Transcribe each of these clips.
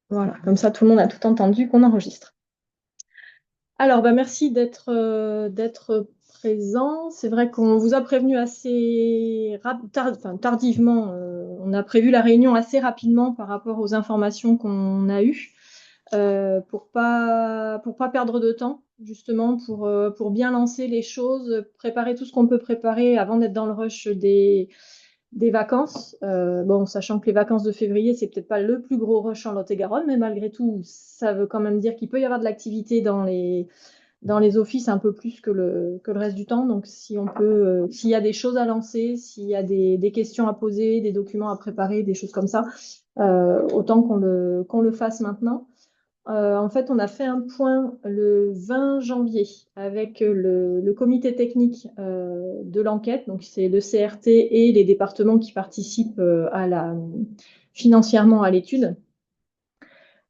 Voilà, comme ça, tout le monde a tout entendu qu'on enregistre. Alors, bah, merci d'être présent. C'est vrai qu'on vous a prévenu assez tardivement. On a prévu la réunion assez rapidement par rapport aux informations qu'on a eues pour pas perdre de temps, justement, pour bien lancer les choses, préparer tout ce qu'on peut préparer avant d'être dans le rush des vacances. Bon, sachant que les vacances de février, c'est peut-être pas le plus gros rush en Lot-et-Garonne, mais malgré tout, ça veut quand même dire qu'il peut y avoir de l'activité dans les offices un peu plus que le reste du temps. Donc, si on peut, s'il y a des choses à lancer, s'il y a des questions à poser, des documents à préparer, des choses comme ça, autant qu'on le fasse maintenant. En fait, on a fait un point le 20 janvier avec le comité technique de l'enquête. Donc, c'est le CRT et les départements qui participent financièrement à l'étude.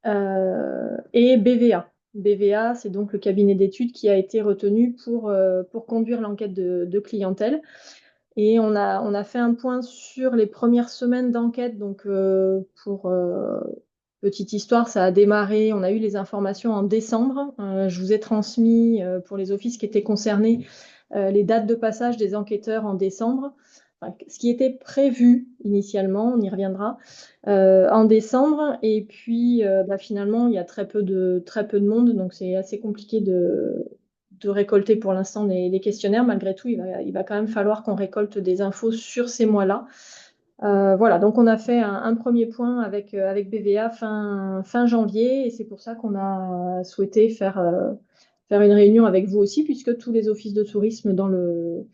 Et BVA. BVA, c'est donc le cabinet d'études qui a été retenu pour conduire l'enquête de clientèle. Et on a fait un point sur les premières semaines d'enquête. Donc, pour petite histoire, ça a démarré, on a eu les informations en décembre. Je vous ai transmis, pour les offices qui étaient concernés, les dates de passage des enquêteurs en décembre. Enfin, ce qui était prévu initialement, on y reviendra, en décembre. Et puis, bah, finalement, il y a très peu de monde, donc c'est assez compliqué de récolter pour l'instant les questionnaires. Malgré tout, il va quand même falloir qu'on récolte des infos sur ces mois-là. Voilà, donc on a fait un premier point avec BVA fin janvier, et c'est pour ça qu'on a souhaité faire une réunion avec vous aussi, puisque tous les offices de tourisme dans le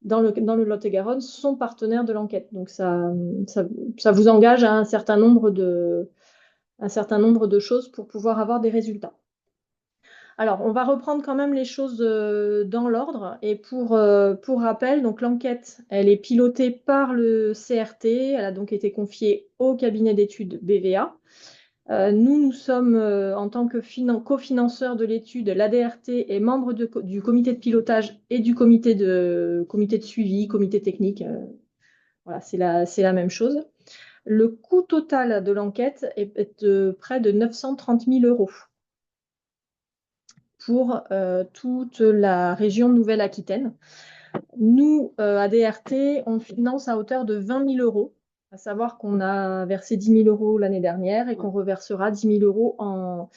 Lot-et-Garonne sont partenaires de l'enquête. Donc ça vous engage à un certain nombre de choses pour pouvoir avoir des résultats. Alors, on va reprendre quand même les choses dans l'ordre. Et pour rappel, donc l'enquête, elle est pilotée par le CRT. Elle a donc été confiée au cabinet d'études BVA. Nous sommes, en tant que cofinanceurs de l'étude, l'ADRT est membre du comité de pilotage et du comité de suivi, comité technique. Voilà, c'est la même chose. Le coût total de l'enquête est de près de 930 000 euros pour toute la région Nouvelle-Aquitaine. Nous, ADRT, on finance à hauteur de 20 000 euros, à savoir qu'on a versé 10 000 euros l'année dernière et qu'on reversera 10 000 euros en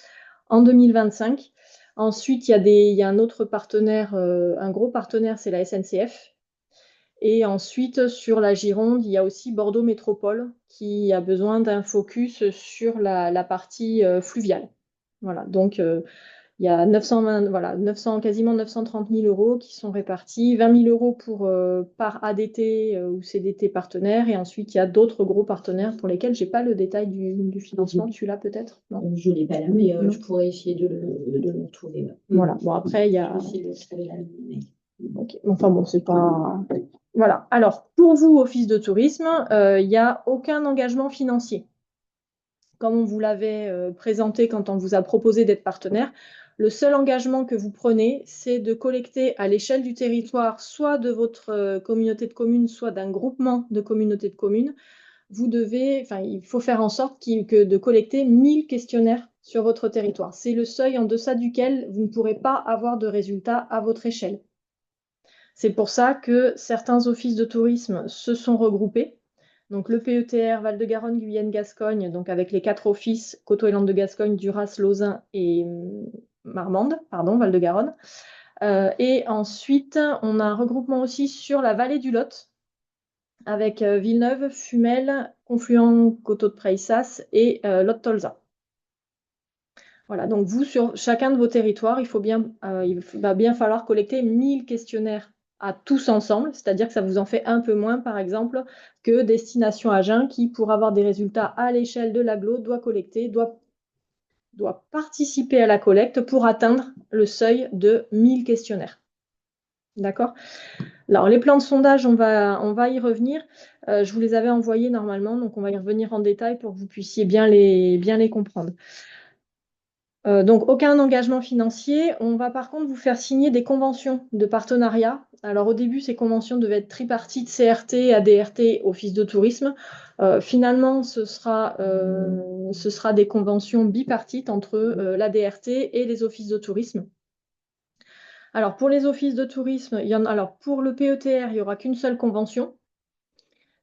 2025. Ensuite, il y a un autre partenaire, un gros partenaire, c'est la SNCF. Et ensuite, sur la Gironde, il y a aussi Bordeaux Métropole qui a besoin d'un focus sur la partie fluviale. Voilà, donc il y a 920, voilà, 900, quasiment 930 000 euros qui sont répartis, 20 000 euros par ADT ou CDT partenaire, et ensuite il y a d'autres gros partenaires pour lesquels je n'ai pas le détail du financement. Tu l'as peut-être? Non. Je ne l'ai pas là, mais Non. je pourrais essayer de le retrouver. Ouais. Voilà, bon après il y a. Je vais essayer de trouver la mail. Ok. Enfin bon, c'est pas. Voilà. Alors, pour vous, Office de tourisme, il n'y a aucun engagement financier. Comme on vous l'avait présenté quand on vous a proposé d'être partenaire, le seul engagement que vous prenez, c'est de collecter à l'échelle du territoire, soit de votre communauté de communes, soit d'un groupement de communautés de communes. Il faut faire en sorte de collecter 1000 questionnaires sur votre territoire. C'est le seuil en deçà duquel vous ne pourrez pas avoir de résultats à votre échelle. C'est pour ça que certains offices de tourisme se sont regroupés. Donc le PETR Val-de-Garonne, Guyane, Gascogne, donc avec les 4 offices Coteaux et Landes de Gascogne, Duras, Lausanne et Marmande, pardon, Val-de-Garonne. Et ensuite, on a un regroupement aussi sur la vallée du Lot, avec Villeneuve, Fumel, Confluent, Coteaux de Preissas et Lot-Tolza. Voilà, donc vous, sur chacun de vos territoires, il va bien falloir collecter 1000 questionnaires à tous ensemble, c'est-à-dire que ça vous en fait un peu moins, par exemple, que Destination Agen, qui, pour avoir des résultats à l'échelle de l'agglo, doit participer à la collecte pour atteindre le seuil de 1000 questionnaires. D'accord? Alors, les plans de sondage, on va y revenir. Je vous les avais envoyés normalement, donc on va y revenir en détail pour que vous puissiez bien les comprendre. Donc, aucun engagement financier. On va par contre vous faire signer des conventions de partenariat. Alors, au début, ces conventions devaient être tripartites, CRT, ADRT, Office de tourisme. Finalement, ce sera des conventions bipartites entre l'ADRT et les offices de tourisme. Alors, pour les offices de tourisme, alors pour le PETR, il n'y aura qu'une seule convention.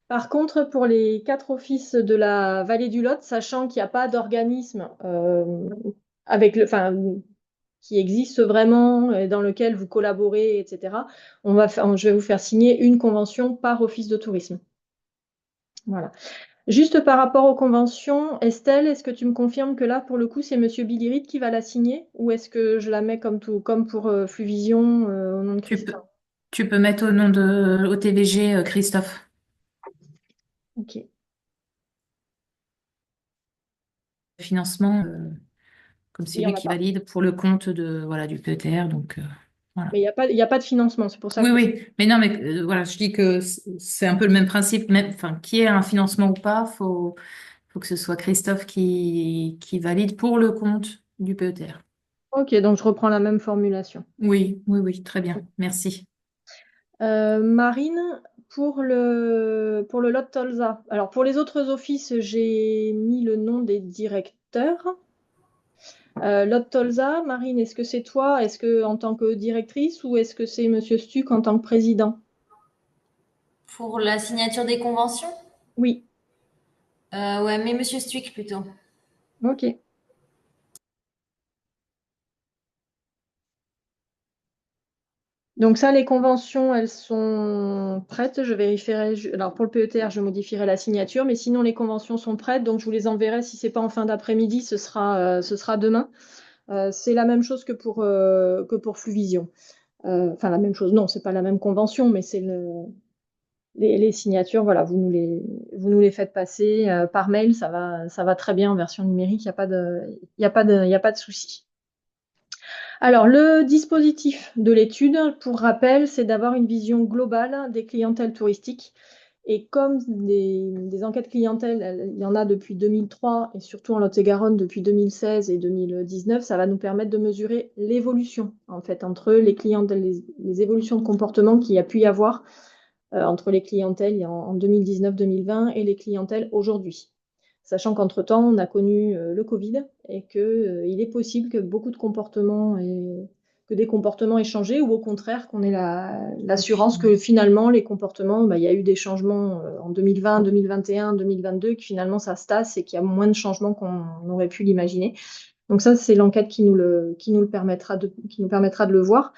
Par contre, pour les 4 offices de la vallée du Lot, sachant qu'il n'y a pas d'organisme qui existe vraiment et dans lequel vous collaborez, etc., je vais vous faire signer une convention par office de tourisme. Voilà. Juste par rapport aux conventions, Estelle, est-ce que tu me confirmes que là, pour le coup, c'est Monsieur Bilirit qui va la signer ou est-ce que je la mets comme pour Fluvision au nom de Tu peux, Christophe? tu peux mettre au nom de OTVG Christophe. Ok. Financement, comme c'est Il n'y en lui a qui pas. valide pour le compte de, voilà, du PETR. Donc, voilà. Mais il y a pas de financement, c'est pour ça Oui, que... oui. Mais non, mais voilà, je dis que c'est un peu le même principe. Même, enfin, qu'il y ait un financement ou pas, faut que ce soit Christophe qui valide pour le compte du PETR. Ok, donc je reprends la même formulation. Oui, oui, oui, très bien. Merci. Marine, pour le Lot Tolza. Alors, pour les autres offices, j'ai mis le nom des directeurs. Lot Tolza, Marine, est-ce que c'est toi? Est-ce que en tant que directrice ou est-ce que c'est Monsieur Stuck en tant que président? Pour la signature des conventions? Oui, Ouais, mais Monsieur Stuick plutôt. ok. Donc ça, les conventions, elles sont prêtes. Je vérifierai. Alors pour le PETR, je modifierai la signature, mais sinon les conventions sont prêtes. Donc je vous les enverrai. Si c'est pas en fin d'après-midi, ce sera demain. C'est la même chose que pour Fluvision. Enfin la même chose. Non, c'est pas la même convention, mais les signatures. Voilà, vous nous les faites passer par mail. Ça va très bien en version numérique. Il n'y a pas il y a pas de souci. Alors, le dispositif de l'étude, pour rappel, c'est d'avoir une vision globale des clientèles touristiques. Et comme des enquêtes clientèle, il y en a depuis 2003 et surtout en Lot-et-Garonne depuis 2016 et 2019, ça va nous permettre de mesurer l'évolution en fait entre les clientèles, les évolutions de comportement qu'il y a pu y avoir entre les clientèles en 2019-2020 et les clientèles aujourd'hui. Sachant qu'entre-temps, on a connu le Covid et qu'il est possible que beaucoup de comportements que des comportements aient changé ou au contraire qu'on ait l'assurance que finalement les comportements, il y a eu des changements en 2020, 2021, 2022, que finalement ça se tasse et qu'il y a moins de changements qu'on aurait pu l'imaginer. Donc ça, c'est l'enquête qui nous permettra de le voir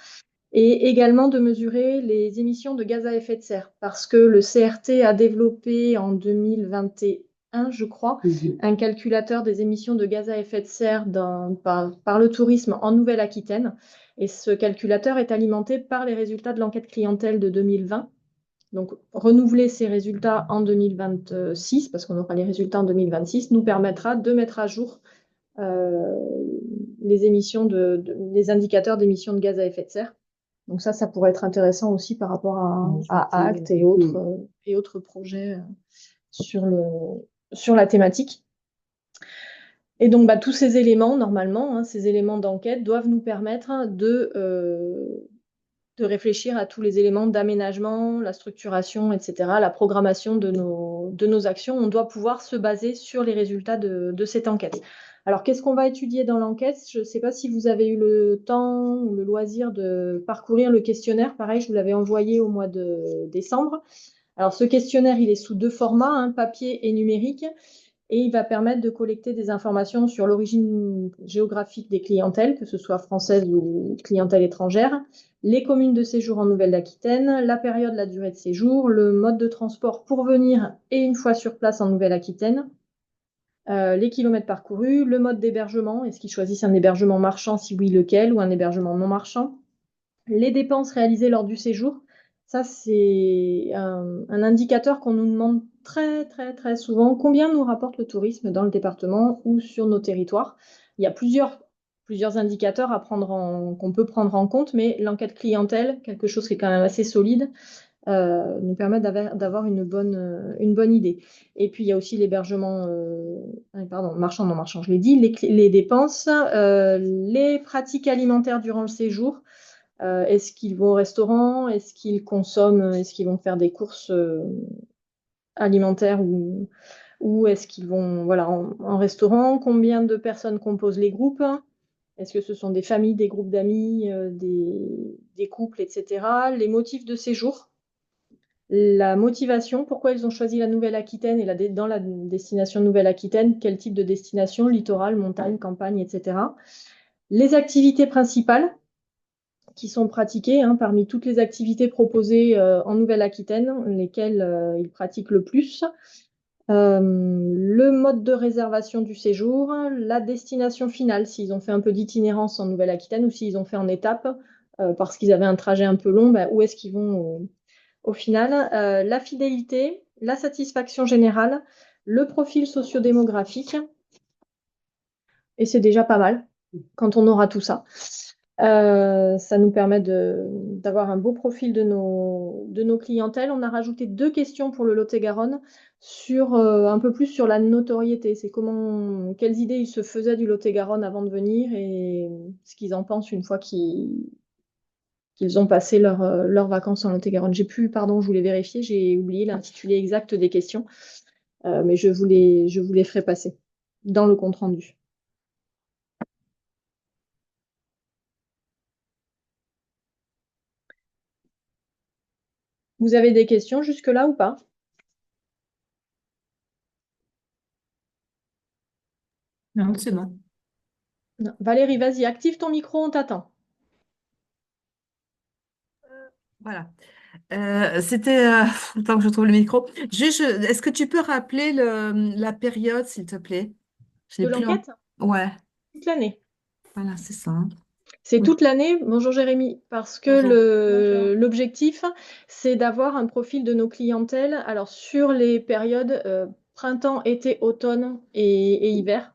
et également de mesurer les émissions de gaz à effet de serre, parce que le CRT a développé en 2021, je crois, un calculateur des émissions de gaz à effet de serre par le tourisme en Nouvelle-Aquitaine. Et ce calculateur est alimenté par les résultats de l'enquête clientèle de 2020. Donc, renouveler ces résultats en 2026, parce qu'on aura les résultats en 2026, nous permettra de mettre à jour euh, les indicateurs d'émissions de gaz à effet de serre. Donc ça pourrait être intéressant aussi par rapport à Acte et autres projets sur la thématique. Et donc, tous ces éléments, normalement, ces éléments d'enquête doivent nous permettre de réfléchir à tous les éléments d'aménagement, la structuration, etc., la programmation de nos actions. On doit pouvoir se baser sur les résultats de cette enquête. Alors, qu'est-ce qu'on va étudier dans l'enquête? Je ne sais pas si vous avez eu le temps ou le loisir de parcourir le questionnaire. Pareil, je vous l'avais envoyé au mois de décembre. Alors, ce questionnaire, il est sous 2 formats, papier et numérique. Et il va permettre de collecter des informations sur l'origine géographique des clientèles, que ce soit française ou clientèle étrangère, les communes de séjour en Nouvelle-Aquitaine, la période, la durée de séjour, le mode de transport pour venir et une fois sur place en Nouvelle-Aquitaine, les kilomètres parcourus, le mode d'hébergement, est-ce qu'ils choisissent un hébergement marchand, si oui, lequel, ou un hébergement non marchand, les dépenses réalisées lors du séjour. Ça, c'est un indicateur qu'on nous demande très, très, très souvent. Combien nous rapporte le tourisme dans le département ou sur nos territoires? Il y a plusieurs indicateurs qu'on peut prendre en compte, mais l'enquête clientèle, quelque chose qui est quand même assez solide, nous permettent d'avoir une bonne idée. Et puis, il y a aussi l'hébergement, pardon, marchand, non marchand, je l'ai dit, les dépenses, les pratiques alimentaires durant le séjour. Est-ce qu'ils vont au restaurant? Est-ce qu'ils consomment? Est-ce qu'ils vont faire des courses alimentaires ou est-ce qu'ils vont voilà, en restaurant? Combien de personnes composent les groupes? Est-ce que ce sont des familles, des groupes d'amis, des couples, etc. Les motifs de séjour, la motivation, pourquoi ils ont choisi la Nouvelle-Aquitaine et dans la destination Nouvelle-Aquitaine, quel type de destination, littoral, montagne, campagne, etc. Les activités principales qui sont pratiquées, hein, parmi toutes les activités proposées en Nouvelle-Aquitaine, lesquelles ils pratiquent le plus. Le mode de réservation du séjour, la destination finale, s'ils ont fait un peu d'itinérance en Nouvelle-Aquitaine ou s'ils ont fait en étapes parce qu'ils avaient un trajet un peu long, où est-ce qu'ils vont au final, la fidélité, la satisfaction générale, le profil sociodémographique, et c'est déjà pas mal quand on aura tout ça. Ça nous permet d'avoir un beau profil de nos clientèles. On a rajouté 2 questions pour le Lot-et-Garonne sur un peu plus sur la notoriété. C'est quelles idées ils se faisaient du Lot-et-Garonne avant de venir et ce qu'ils en pensent une fois qu'ils ont passé leurs vacances en Lot-et-Garonne. Pardon, je voulais vérifier, j'ai oublié l'intitulé exact des questions, mais je vous les ferai passer dans le compte-rendu. Vous avez des questions jusque-là ou pas? Non, c'est bon. Non. Valérie, vas-y, active ton micro, on t'attend. Voilà. C'était le temps que je trouve le micro. Juste, est-ce que tu peux rappeler la période, s'il te plaît? Je De n'ai plus en... l'enquête? Ouais, Toute l'année. voilà, c'est ça. Hein. C'est Oui. toute l'année. Bonjour Jérémy, parce que Bonjour. l'objectif, c'est d'avoir un profil de nos clientèles. Alors, sur les périodes printemps, été, automne et hiver.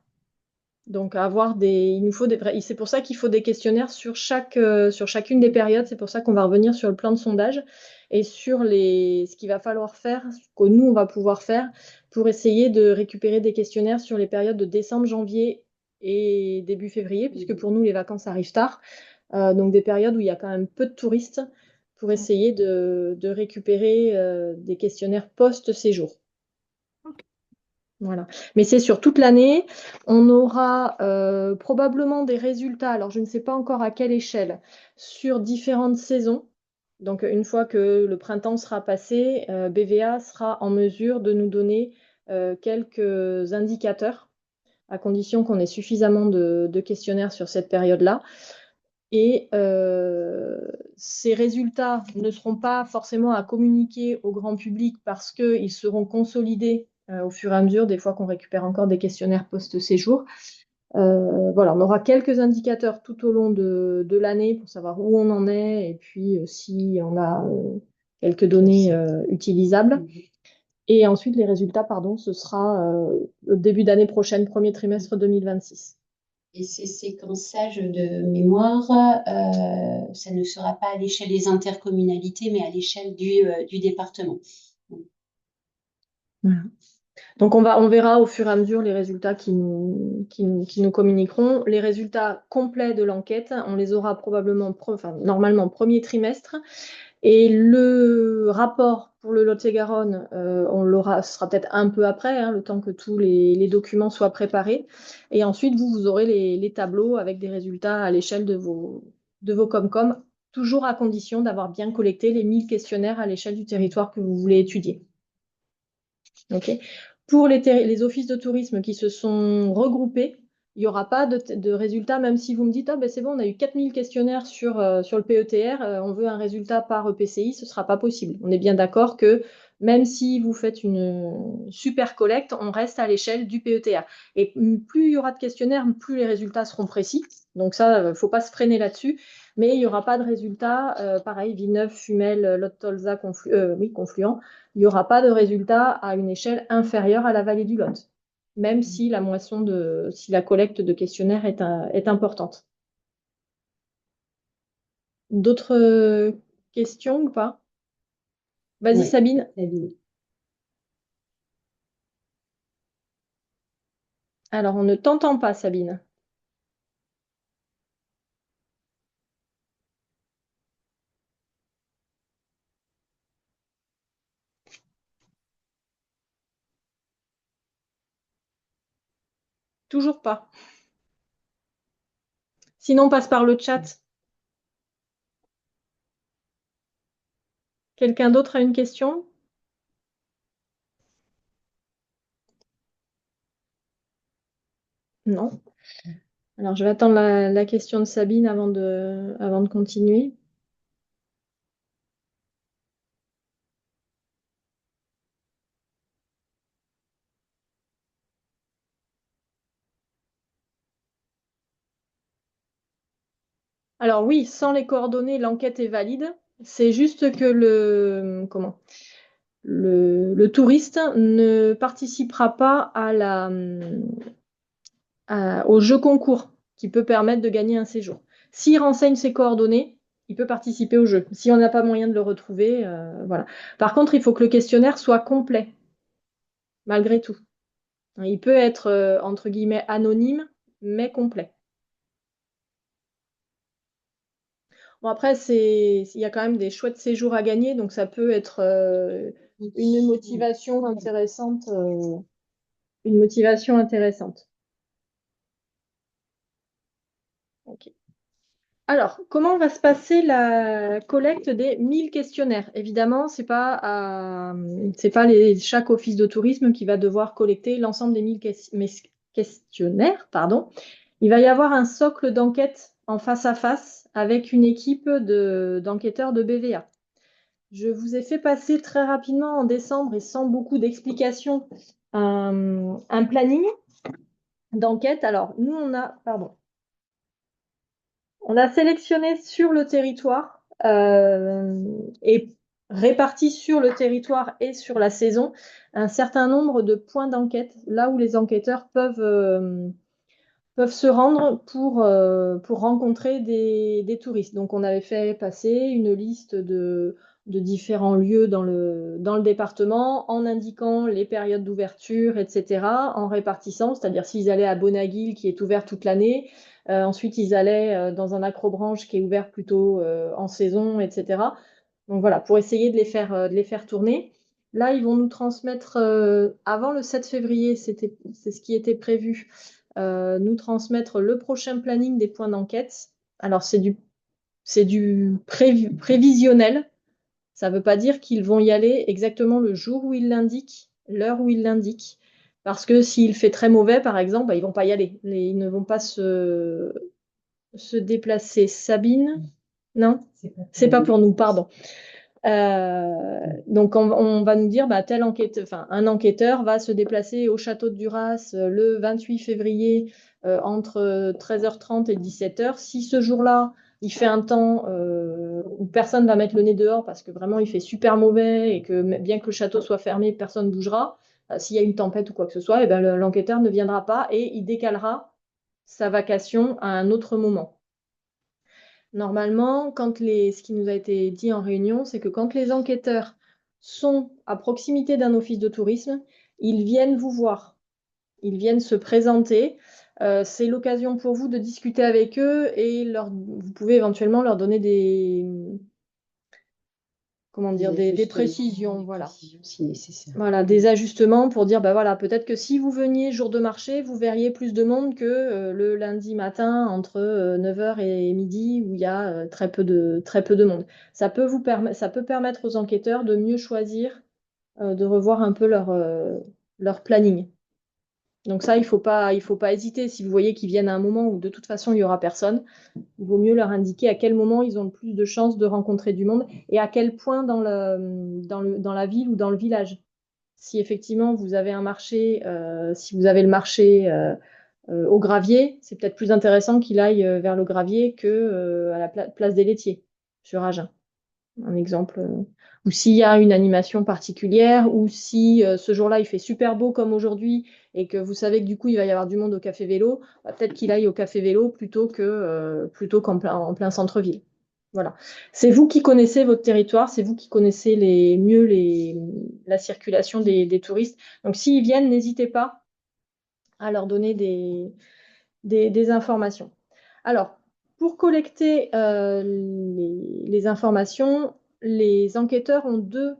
Donc, c'est pour ça qu'il faut des questionnaires sur chacune des périodes. C'est pour ça qu'on va revenir sur le plan de sondage et sur ce qu'il va falloir faire, ce que nous, on va pouvoir faire pour essayer de récupérer des questionnaires sur les périodes de décembre, janvier et début février, puisque pour nous, les vacances arrivent tard. Donc, des périodes où il y a quand même peu de touristes pour essayer de récupérer des questionnaires post-séjour. Voilà. Mais c'est sur toute l'année. On aura probablement des résultats, alors je ne sais pas encore à quelle échelle, sur différentes saisons. Donc une fois que le printemps sera passé, BVA sera en mesure de nous donner quelques indicateurs, à condition qu'on ait suffisamment de questionnaires sur cette période-là. Et ces résultats ne seront pas forcément à communiquer au grand public parce qu'ils seront consolidés au fur et à mesure, des fois qu'on récupère encore des questionnaires post-séjour. Voilà, on aura quelques indicateurs tout au long de l'année pour savoir où on en est et puis si on a quelques données utilisables. Et ensuite, les résultats, pardon, ce sera au début d'année prochaine, premier trimestre 2026. Et ces séquençages de mémoire, ça ne sera pas à l'échelle des intercommunalités, mais à l'échelle du département. Voilà. Donc on verra au fur et à mesure les résultats qui nous communiqueront. Les résultats complets de l'enquête, on les aura normalement premier trimestre. Et le rapport pour le Lot-et-Garonne, ce sera peut-être un peu après, hein, le temps que tous les documents soient préparés. Et ensuite, vous aurez les tableaux avec des résultats à l'échelle de vos Comcom, toujours à condition d'avoir bien collecté les 1000 questionnaires à l'échelle du territoire que vous voulez étudier. Okay. Pour les offices de tourisme qui se sont regroupés, il n'y aura pas de résultat, même si vous me dites, c'est bon, on a eu 4000 questionnaires sur le PETR, on veut un résultat par EPCI, ce ne sera pas possible. On est bien d'accord que même si vous faites une super collecte, on reste à l'échelle du PETR. Et plus il y aura de questionnaires, plus les résultats seront précis. Donc ça, il ne faut pas se freiner là-dessus. Mais il n'y aura pas de résultat, pareil, Villeneuve, Fumel, Lot-Tolza, Confluent, il n'y aura pas de résultat à une échelle inférieure à la vallée du Lot, même si si la collecte de questionnaires est importante. D'autres questions ou pas? Vas-y, Ouais. Sabine. Sabine. Alors, on ne t'entend pas, Sabine. Toujours pas. Sinon, on passe par le chat. Quelqu'un d'autre a une question? Non. Alors, je vais attendre la question de Sabine avant de continuer. Alors oui, sans les coordonnées, l'enquête est valide. C'est juste que le touriste ne participera pas au jeu concours qui peut permettre de gagner un séjour. S'il renseigne ses coordonnées, il peut participer au jeu. Si on n'a pas moyen de le retrouver, voilà. Par contre, il faut que le questionnaire soit complet, malgré tout. Il peut être, entre guillemets, anonyme, mais complet. Bon, après, il y a quand même des chouettes séjours à gagner, donc ça peut être une motivation intéressante. Une motivation intéressante. Ok. Alors, comment va se passer la collecte des 1000 questionnaires? Évidemment, c'est pas chaque office de tourisme qui va devoir collecter l'ensemble des 1000 questionnaires, pardon. Il va y avoir un socle d'enquête en face à face avec une équipe d'enquêteurs de BVA. Je vous ai fait passer très rapidement en décembre et sans beaucoup d'explications un planning d'enquête. Alors, nous, on a sélectionné sur le territoire et réparti sur le territoire et sur la saison un certain nombre de points d'enquête, là où les enquêteurs peuvent se rendre pour rencontrer des touristes. Donc, on avait fait passer une liste de différents lieux dans le département en indiquant les périodes d'ouverture, etc., en répartissant, c'est-à-dire s'ils allaient à Bonaguil, qui est ouvert toute l'année, ensuite ils allaient dans un accrobranche qui est ouvert plutôt en saison, etc. Donc voilà, pour essayer de les faire tourner. Là, ils vont nous transmettre, avant le 7 février, c'est ce qui était prévu, nous transmettre le prochain planning des points d'enquête. Alors, c'est du prévisionnel. Ça ne veut pas dire qu'ils vont y aller exactement le jour où ils l'indiquent, l'heure où ils l'indiquent. Parce que s'il fait très mauvais, par exemple, bah, ils ne vont pas y aller. Ils ne vont pas se déplacer. Sabine? Non? C'est pas pour nous, pardon. Donc on va nous dire un enquêteur va se déplacer au château de Duras le 28 février entre 13h30 et 17h. Si ce jour-là, il fait un temps où personne ne va mettre le nez dehors parce que vraiment il fait super mauvais et que bien que le château soit fermé, personne ne bougera. S'il y a une tempête ou quoi que ce soit, l'enquêteur ne viendra pas et il décalera sa vacation à un autre moment. Normalement, ce qui nous a été dit en réunion, c'est que quand les enquêteurs sont à proximité d'un office de tourisme, ils viennent vous voir, ils viennent se présenter. C'est l'occasion pour vous de discuter avec eux et vous pouvez éventuellement leur donner des précisions, voilà. Si nécessaire. Voilà, des ajustements pour dire, voilà, peut-être que si vous veniez jour de marché, vous verriez plus de monde que le lundi matin entre 9h et midi où il y a très peu de monde. Ça peut permettre aux enquêteurs de mieux choisir, de revoir un peu leur planning. Donc ça, il faut pas hésiter. Si vous voyez qu'ils viennent à un moment où de toute façon il n'y aura personne, il vaut mieux leur indiquer à quel moment ils ont le plus de chances de rencontrer du monde et à quel point dans la ville ou dans le village. Si effectivement vous avez un marché, si vous avez le marché au Gravier, c'est peut-être plus intéressant qu'il aille vers le Gravier que à la place des laitiers sur Agen. Un exemple. Ou s'il y a une animation particulière, ou si ce jour-là il fait super beau comme aujourd'hui et que vous savez que du coup il va y avoir du monde au café vélo, peut-être qu'il aille au café vélo plutôt qu'en en plein centre-ville. Voilà. C'est vous qui connaissez votre territoire, c'est vous qui connaissez mieux la circulation des touristes. Donc, s'ils viennent, n'hésitez pas à leur donner des informations. Alors, pour collecter les informations, les enquêteurs ont deux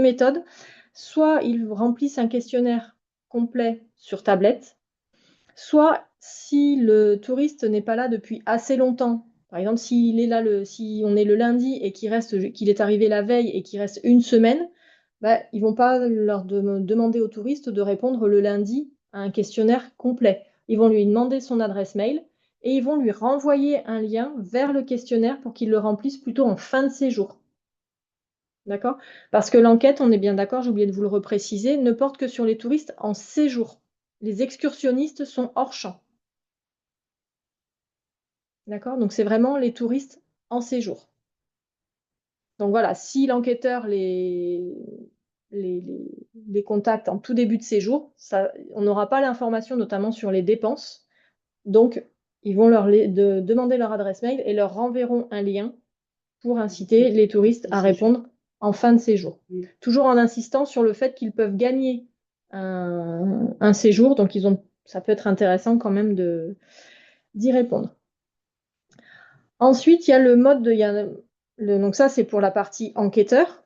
méthodes. Soit ils remplissent un questionnaire complet sur tablette, soit si le touriste n'est pas là depuis assez longtemps, par exemple s'il est là si on est le lundi et qu'il est arrivé la veille et qu'il reste une semaine, bah, ils vont pas leur demander au touriste de répondre le lundi à un questionnaire complet. Ils vont lui demander son adresse mail et ils vont lui renvoyer un lien vers le questionnaire pour qu'il le remplisse plutôt en fin de séjour. D'accord? Parce que l'enquête, on est bien d'accord, j'ai oublié de vous le repréciser, ne porte que sur les touristes en séjour. Les excursionnistes sont hors champ. D'accord? Donc, c'est vraiment les touristes en séjour. Donc, voilà, si l'enquêteur les contacte en tout début de séjour, on n'aura pas l'information, notamment sur les dépenses. Donc, ils vont demander leur adresse mail et leur renverront un lien pour inciter les touristes à répondre en fin de séjour. Toujours en insistant sur le fait qu'ils peuvent gagner un séjour. Donc, ça peut être intéressant quand même d'y répondre. Ensuite, il y a le mode donc ça, c'est pour la partie enquêteur.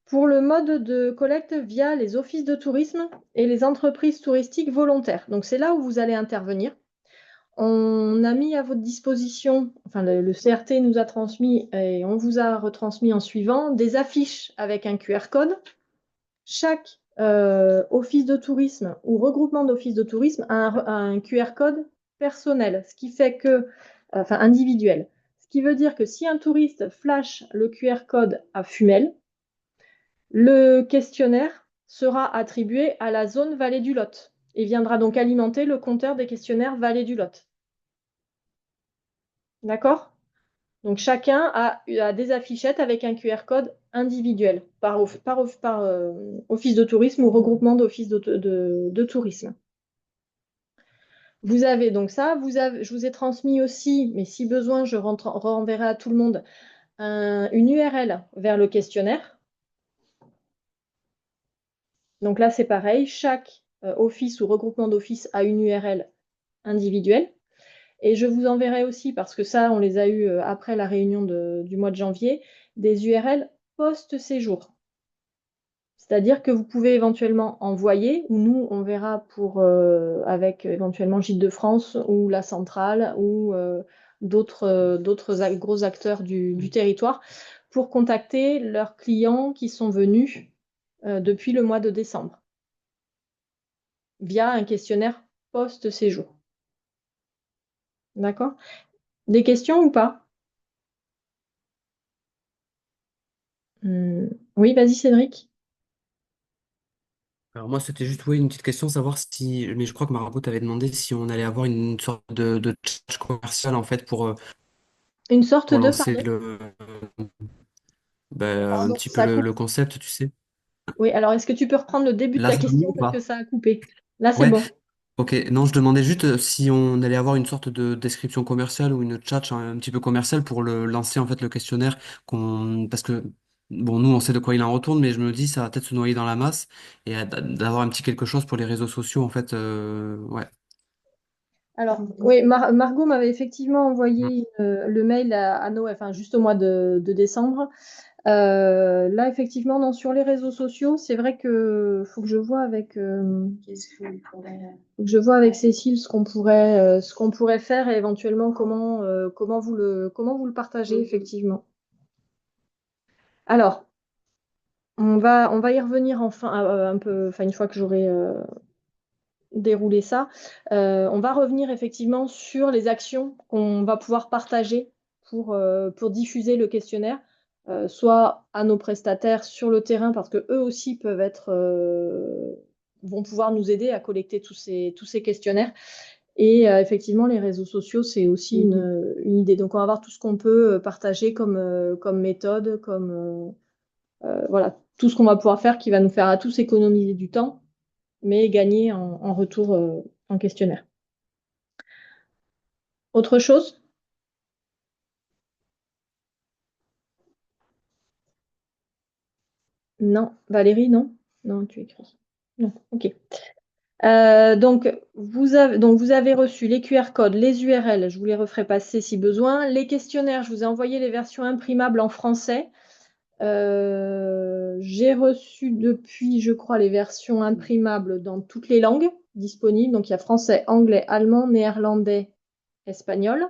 Pour le mode de collecte via les offices de tourisme et les entreprises touristiques volontaires. Donc, c'est là où vous allez intervenir. On a mis à votre disposition, enfin le CRT nous a transmis et on vous a retransmis en suivant des affiches avec un QR code. Chaque office de tourisme ou regroupement d'offices de tourisme a un QR code personnel, ce qui fait que, enfin individuel. Ce qui veut dire que si un touriste flash le QR code à Fumel, le questionnaire sera attribué à la zone Vallée du Lot et viendra donc alimenter le compteur des questionnaires Vallée du Lot. D'accord? Donc chacun a des affichettes avec un QR code individuel par office de tourisme ou regroupement d'offices de tourisme. Vous avez donc ça, je vous ai transmis aussi, mais si besoin, je renverrai à tout le monde une URL vers le questionnaire. Donc là, c'est pareil, chaque office ou regroupement d'offices a une URL individuelle. Et je vous enverrai aussi, parce que ça, on les a eu après la réunion du mois de janvier, des URL post-séjour. C'est-à-dire que vous pouvez éventuellement envoyer, ou nous, on verra avec éventuellement Gîtes de France ou la centrale ou d'autres gros acteurs du territoire, pour contacter leurs clients qui sont venus depuis le mois de décembre, via un questionnaire post-séjour. D'accord? Des questions ou pas? Oui, vas-y Cédric. Alors moi, c'était juste une petite question, savoir si, mais je crois que Margot t'avait demandé si on allait avoir une sorte de charge commerciale en fait Une sorte pour de, lancer pardon? un Pardon, petit peu ça le coupe. concept, tu sais. Oui, alors est-ce que tu peux reprendre le début de Là, ta ça va mieux question ou parce que pas? ça a coupé? Là, c'est Ouais, bon. ok. Non, je demandais juste si on allait avoir une sorte de description commerciale ou une tchatch un petit peu commerciale pour lancer en fait le questionnaire parce que bon, nous on sait de quoi il en retourne, mais je me dis ça va peut-être se noyer dans la masse et d'avoir un petit quelque chose pour les réseaux sociaux en fait. Ouais. Alors, oui, Margot m'avait effectivement envoyé le mail à Noël, enfin juste au mois de décembre. Là, effectivement, non, sur les réseaux sociaux, c'est vrai que faut que je vois Qu'est-ce qu'on pourrait... faut que je vois avec Cécile ce qu'on pourrait faire et éventuellement comment vous le partagez, effectivement. Alors, on va y revenir enfin un peu, enfin une fois que j'aurai déroulé ça. On va revenir effectivement sur les actions qu'on va pouvoir partager pour diffuser le questionnaire, soit à nos prestataires sur le terrain, parce que eux aussi vont pouvoir nous aider à collecter tous ces questionnaires. Et effectivement, les réseaux sociaux, c'est aussi une idée. Donc, on va voir tout ce qu'on peut partager comme méthode, voilà, tout ce qu'on va pouvoir faire qui va nous faire à tous économiser du temps, mais gagner en retour en questionnaire. Autre chose? Non, Valérie, non? Non, tu écris. Non, ok. Donc, vous avez reçu les QR codes, les URL, je vous les referai passer si besoin. Les questionnaires, je vous ai envoyé les versions imprimables en français. J'ai reçu depuis, je crois, les versions imprimables dans toutes les langues disponibles. Donc, il y a français, anglais, allemand, néerlandais, espagnol.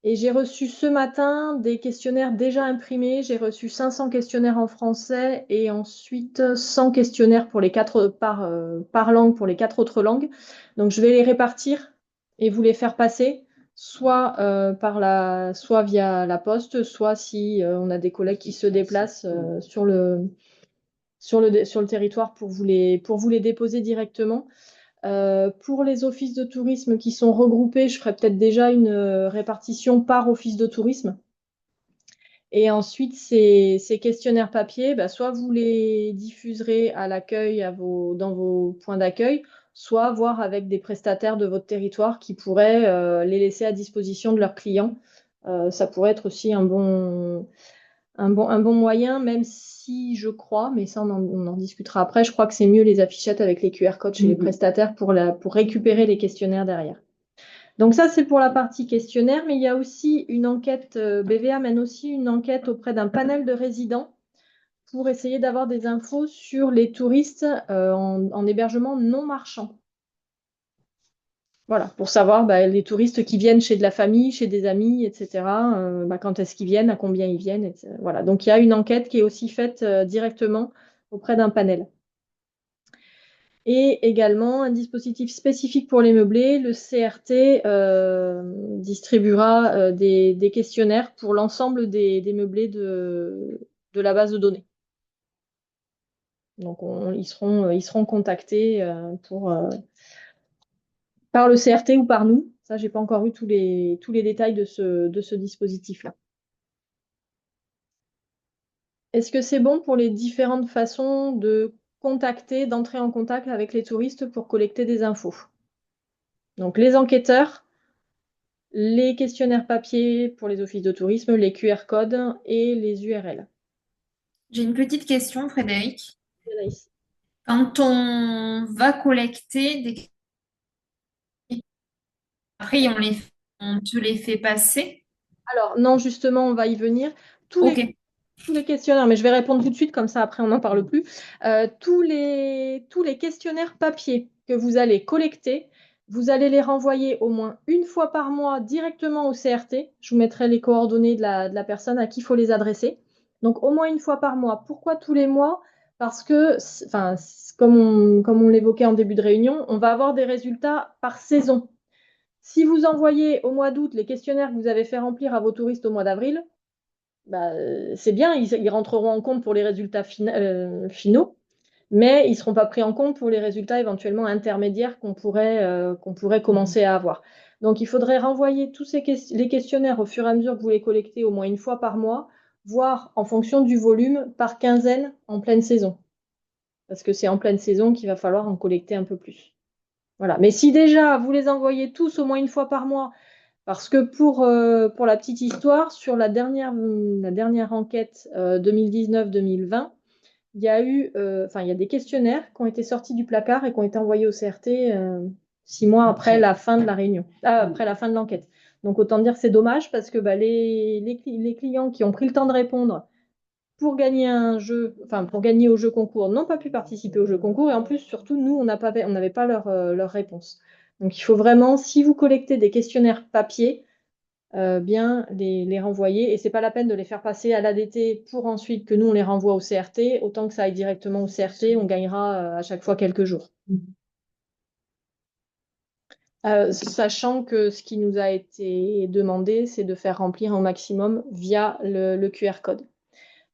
Et j'ai reçu ce matin des questionnaires déjà imprimés. J'ai reçu 500 questionnaires en français et ensuite 100 questionnaires pour les par langue pour les 4 autres langues. Donc, je vais les répartir et vous les faire passer, soit via la poste, soit si on a des collègues qui se déplacent sur le territoire pour vous les déposer directement. Pour les offices de tourisme qui sont regroupés, je ferai peut-être déjà une répartition par office de tourisme. Et ensuite, ces questionnaires papier, bah, soit vous les diffuserez à l'accueil dans vos points d'accueil, soit voir avec des prestataires de votre territoire qui pourraient les laisser à disposition de leurs clients. Ça pourrait être aussi un bon moyen, même si je crois, mais ça on en discutera après, je crois que c'est mieux les affichettes avec les QR codes chez les prestataires pour récupérer les questionnaires derrière. Donc ça, c'est pour la partie questionnaire, mais il y a aussi une enquête, BVA mène aussi une enquête auprès d'un panel de résidents pour essayer d'avoir des infos sur les touristes en hébergement non marchand. Voilà, pour savoir les touristes qui viennent chez de la famille, chez des amis, etc. Quand est-ce qu'ils viennent, à combien ils viennent, etc. Voilà, donc il y a une enquête qui est aussi faite directement auprès d'un panel. Et également un dispositif spécifique pour les meublés. Le CRT distribuera des questionnaires pour l'ensemble des meublés de la base de données. Donc ils seront contactés par le CRT ou par nous. Ça, j'ai pas encore eu tous les détails de ce dispositif-là. Est-ce que c'est bon pour les différentes façons d'entrer en contact avec les touristes pour collecter des infos? Donc les enquêteurs, les questionnaires papier pour les offices de tourisme, les QR codes et les URL. J'ai une petite question, Frédéric. Anaïs. Quand on va collecter des... Après, on te les fait passer. Alors, non, justement, on va y venir. Tous Ok. les questionnaires, mais je vais répondre tout de suite, comme ça après on n'en parle plus. Tous les questionnaires papier que vous allez collecter, vous allez les renvoyer au moins une fois par mois directement au CRT. Je vous mettrai les coordonnées de la personne à qui il faut les adresser. Donc au moins une fois par mois. Pourquoi tous les mois? Parce que, comme on l'évoquait en début de réunion, on va avoir des résultats par saison. Si vous envoyez au mois d'août les questionnaires que vous avez fait remplir à vos touristes au mois d'avril, c'est bien, ils rentreront en compte pour les résultats finaux, mais ils ne seront pas pris en compte pour les résultats éventuellement intermédiaires qu'on pourrait commencer à avoir. Donc, il faudrait renvoyer tous les questionnaires au fur et à mesure que vous les collectez au moins une fois par mois, voire en fonction du volume par quinzaine en pleine saison. Parce que c'est en pleine saison qu'il va falloir en collecter un peu plus. Voilà. Mais si déjà vous les envoyez tous au moins une fois par mois, parce que pour la petite histoire, sur la dernière enquête 2019-2020, il y a des questionnaires qui ont été sortis du placard et qui ont été envoyés au CRT 6 mois après la fin de la réunion, après la fin de l'enquête. Donc autant dire que c'est dommage parce que les clients qui ont pris le temps de répondre pour gagner pour gagner au jeu concours, n'ont pas pu participer au jeu concours et en plus, surtout, nous, on n'avait pas leur réponse. Donc il faut vraiment, si vous collectez des questionnaires papier, bien les renvoyer. Et c'est pas la peine de les faire passer à l'ADT pour ensuite que nous, on les renvoie au CRT. Autant que ça aille directement au CRT, on gagnera à chaque fois quelques jours. Sachant que ce qui nous a été demandé, c'est de faire remplir un maximum via le QR code.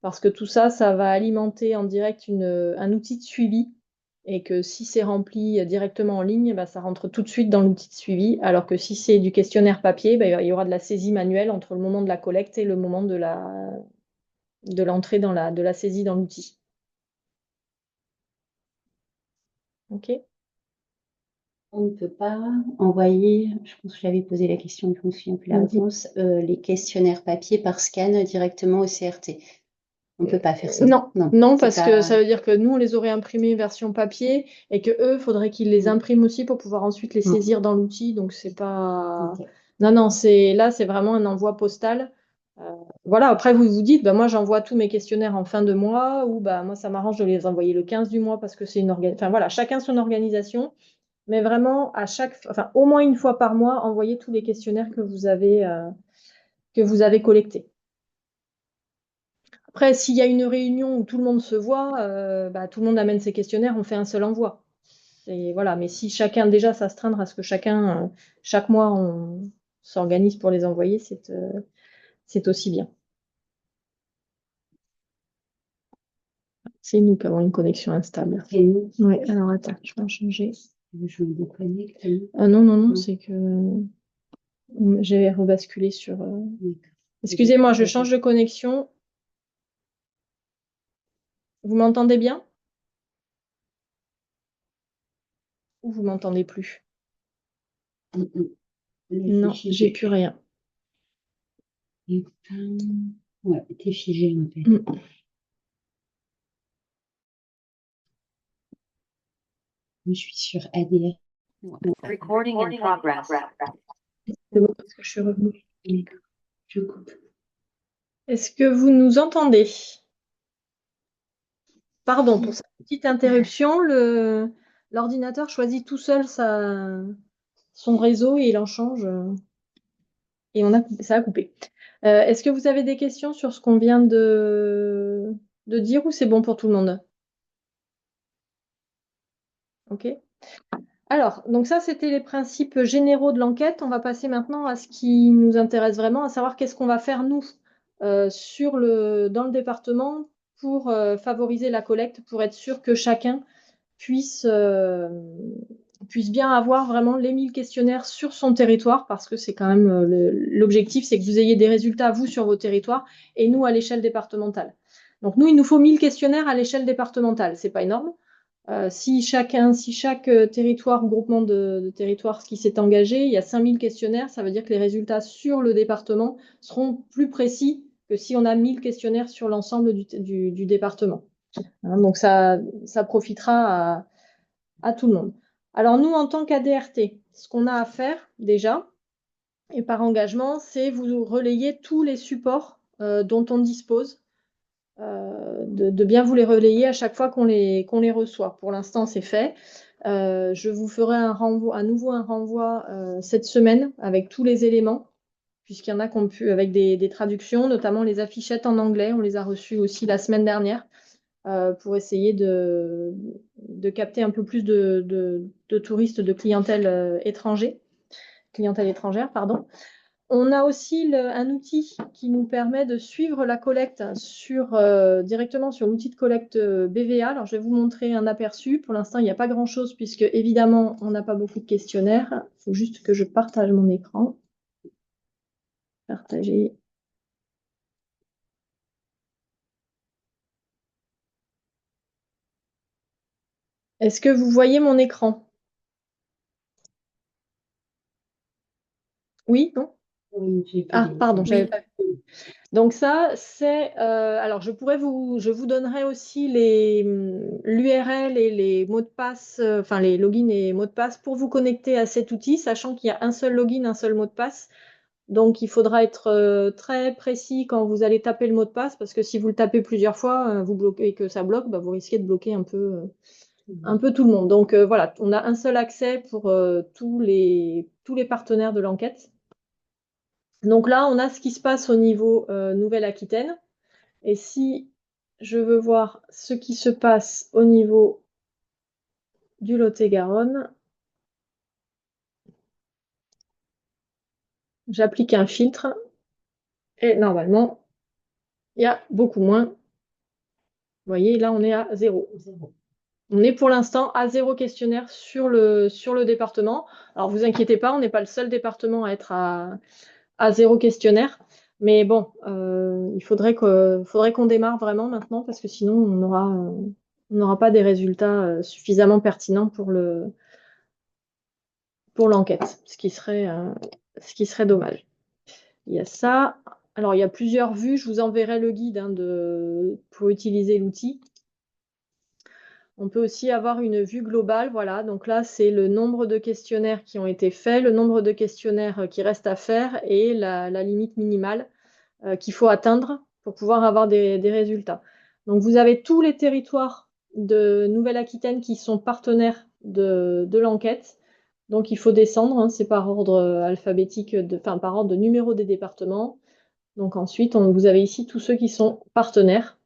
Parce que tout ça, ça va alimenter en direct un outil de suivi. Et que si c'est rempli directement en ligne, ça rentre tout de suite dans l'outil de suivi. Alors que si c'est du questionnaire papier, il y aura de la saisie manuelle entre le moment de la collecte et le moment de l'entrée de la saisie dans l'outil. OK. On ne peut pas envoyer, je pense que j'avais posé la question, je ne me souviens plus la réponse, les questionnaires papier par scan directement au CRT. On peut pas faire ça. Non, Non, c'est parce que pas. ça veut dire que nous, on les aurait imprimés version papier et que eux, faudrait qu'ils les impriment aussi pour pouvoir ensuite les saisir dans l'outil. Donc, c'est pas. Ok. Non, c'est vraiment un envoi postal. Voilà, après, vous vous dites, bah, moi, j'envoie tous mes questionnaires en fin de mois ou bah, moi, ça m'arrange de les envoyer le 15 du mois parce que c'est une organisation. Enfin, voilà, chacun son organisation. Mais vraiment, enfin, au moins une fois par mois, envoyez tous les questionnaires que vous avez collectés. Après, s'il y a une réunion où tout le monde se voit, bah, tout le monde amène ses questionnaires, on fait un seul envoi. Et voilà. Mais si chacun déjà s'astreindre à ce que chacun, chaque mois, on s'organise pour les envoyer, c'est aussi bien. C'est nous qui avons une connexion instable. Et nous, Oui, alors attends, je vais en changer. je me déconnecte. nous. Non, Non. c'est que j'ai rebasculé sur. D'accord. Excusez-moi, je change de connexion. Vous m'entendez bien? Ou vous m'entendez plus? Mm, mm. Non, C'est j'ai figé. plus rien. Ouais, t'es figé en fait. Mm. Moi, je suis sur ADR. Recording in progress. C'est bon parce que je suis revenue. D'accord. Je coupe. Est-ce que vous nous entendez? Pardon pour cette petite interruption. L'ordinateur choisit tout seul son réseau et il en change. Et ça a coupé. Est-ce que vous avez des questions sur ce qu'on vient de dire ou c'est bon pour tout le monde? Ok. Alors, donc ça, c'était les principes généraux de l'enquête. On va passer maintenant à ce qui nous intéresse vraiment, à savoir qu'est-ce qu'on va faire, nous, dans le département pour favoriser la collecte, pour être sûr que chacun puisse, puisse bien avoir vraiment les 1000 questionnaires sur son territoire, parce que c'est quand même l'objectif, c'est que vous ayez des résultats, vous, sur vos territoires, et nous, à l'échelle départementale. Donc, nous, il nous faut 1000 questionnaires à l'échelle départementale. C'est pas énorme. Si chaque territoire, groupement de territoires qui s'est engagé, il y a 5000 questionnaires, ça veut dire que les résultats sur le département seront plus précis que si on a 1000 questionnaires sur l'ensemble du département. Hein, donc ça profitera à tout le monde. Alors nous, en tant qu'ADRT, ce qu'on a à faire déjà, et par engagement, c'est vous relayer tous les supports dont on dispose de bien vous les relayer à chaque fois qu'on les reçoit. Pour l'instant, c'est fait. Je vous ferai à nouveau un renvoi cette semaine avec tous les éléments, puisqu'il y en a qui ont pu, avec des traductions, notamment les affichettes en anglais. On les a reçues aussi la semaine dernière pour essayer de capter un peu plus de touristes, de clientèle étrangère, pardon. On a aussi un outil qui nous permet de suivre la collecte directement sur l'outil de collecte BVA. Alors, je vais vous montrer un aperçu. Pour l'instant, il n'y a pas grand-chose puisque, évidemment, on n'a pas beaucoup de questionnaires. Il faut juste que je partage mon écran. Partager. Est-ce que vous voyez mon écran? Oui, non? Oui, Ah, pardon, j'avais Oui. pas vu. Donc ça, c'est... alors, je vous donnerai aussi l'URL et les mots de passe, enfin les logins et mots de passe pour vous connecter à cet outil, sachant qu'il y a un seul login, un seul mot de passe. Donc, il faudra être très précis quand vous allez taper le mot de passe, parce que si vous le tapez plusieurs fois, vous bloquez et que ça bloque, bah, vous risquez de bloquer un peu tout le monde. Donc voilà, on a un seul accès pour tous les partenaires de l'enquête. Donc là, on a ce qui se passe au niveau Nouvelle-Aquitaine. Et si je veux voir ce qui se passe au niveau du Lot-et-Garonne, j'applique un filtre et normalement, il y a beaucoup moins. Vous voyez, là, on est à 0. On est pour l'instant à 0 questionnaire sur le département. Alors, vous inquiétez pas, on n'est pas le seul département à être à 0 questionnaire. Mais bon, il faudrait qu'on démarre vraiment maintenant parce que sinon, on n'aura pas des résultats suffisamment pertinents pour l'enquête, ce qui serait dommage. Il y a ça. Alors, il y a plusieurs vues. Je vous enverrai le guide pour utiliser l'outil. On peut aussi avoir une vue globale. Voilà, donc là, c'est le nombre de questionnaires qui ont été faits, le nombre de questionnaires qui restent à faire et la limite minimale qu'il faut atteindre pour pouvoir avoir des résultats. Donc, vous avez tous les territoires de Nouvelle-Aquitaine qui sont partenaires de l'enquête. Donc, il faut descendre, hein, c'est par ordre alphabétique, enfin, par ordre de numéro des départements. Donc, ensuite, vous avez ici tous ceux qui sont partenaires.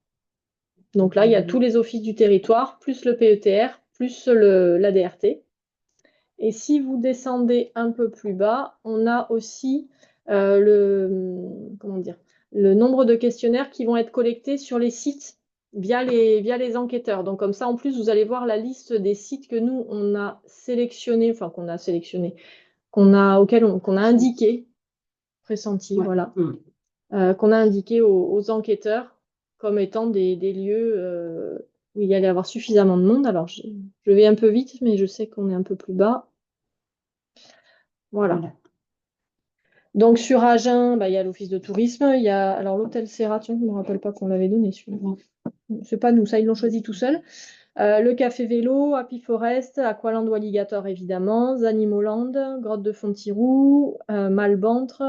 Donc là, il y a tous les offices du territoire, plus le PETR, plus l'ADRT. Et si vous descendez un peu plus bas, on a aussi comment dire, le nombre de questionnaires qui vont être collectés sur les sites via les enquêteurs. Donc comme ça, en plus, vous allez voir la liste des sites que nous, on a sélectionnés, enfin qu'on a sélectionnés, qu'on a indiqué, pressenti, Ouais. voilà, qu'on a indiqué aux enquêteurs comme étant des lieux où il y allait avoir suffisamment de monde. Alors, je vais un peu vite, mais je sais qu'on est un peu plus bas. Voilà. Voilà. Donc, sur Agen, bah, il y a l'office de tourisme. Il y a alors l'hôtel Serra, tiens, je ne me rappelle pas qu'on l'avait donné celui-là. C'est pas nous, ça, ils l'ont choisi tout seul. Le café vélo, Happy Forest, Aqualand ou Alligator, évidemment, Zanimoland, Grotte de Fontirou, Malbantre,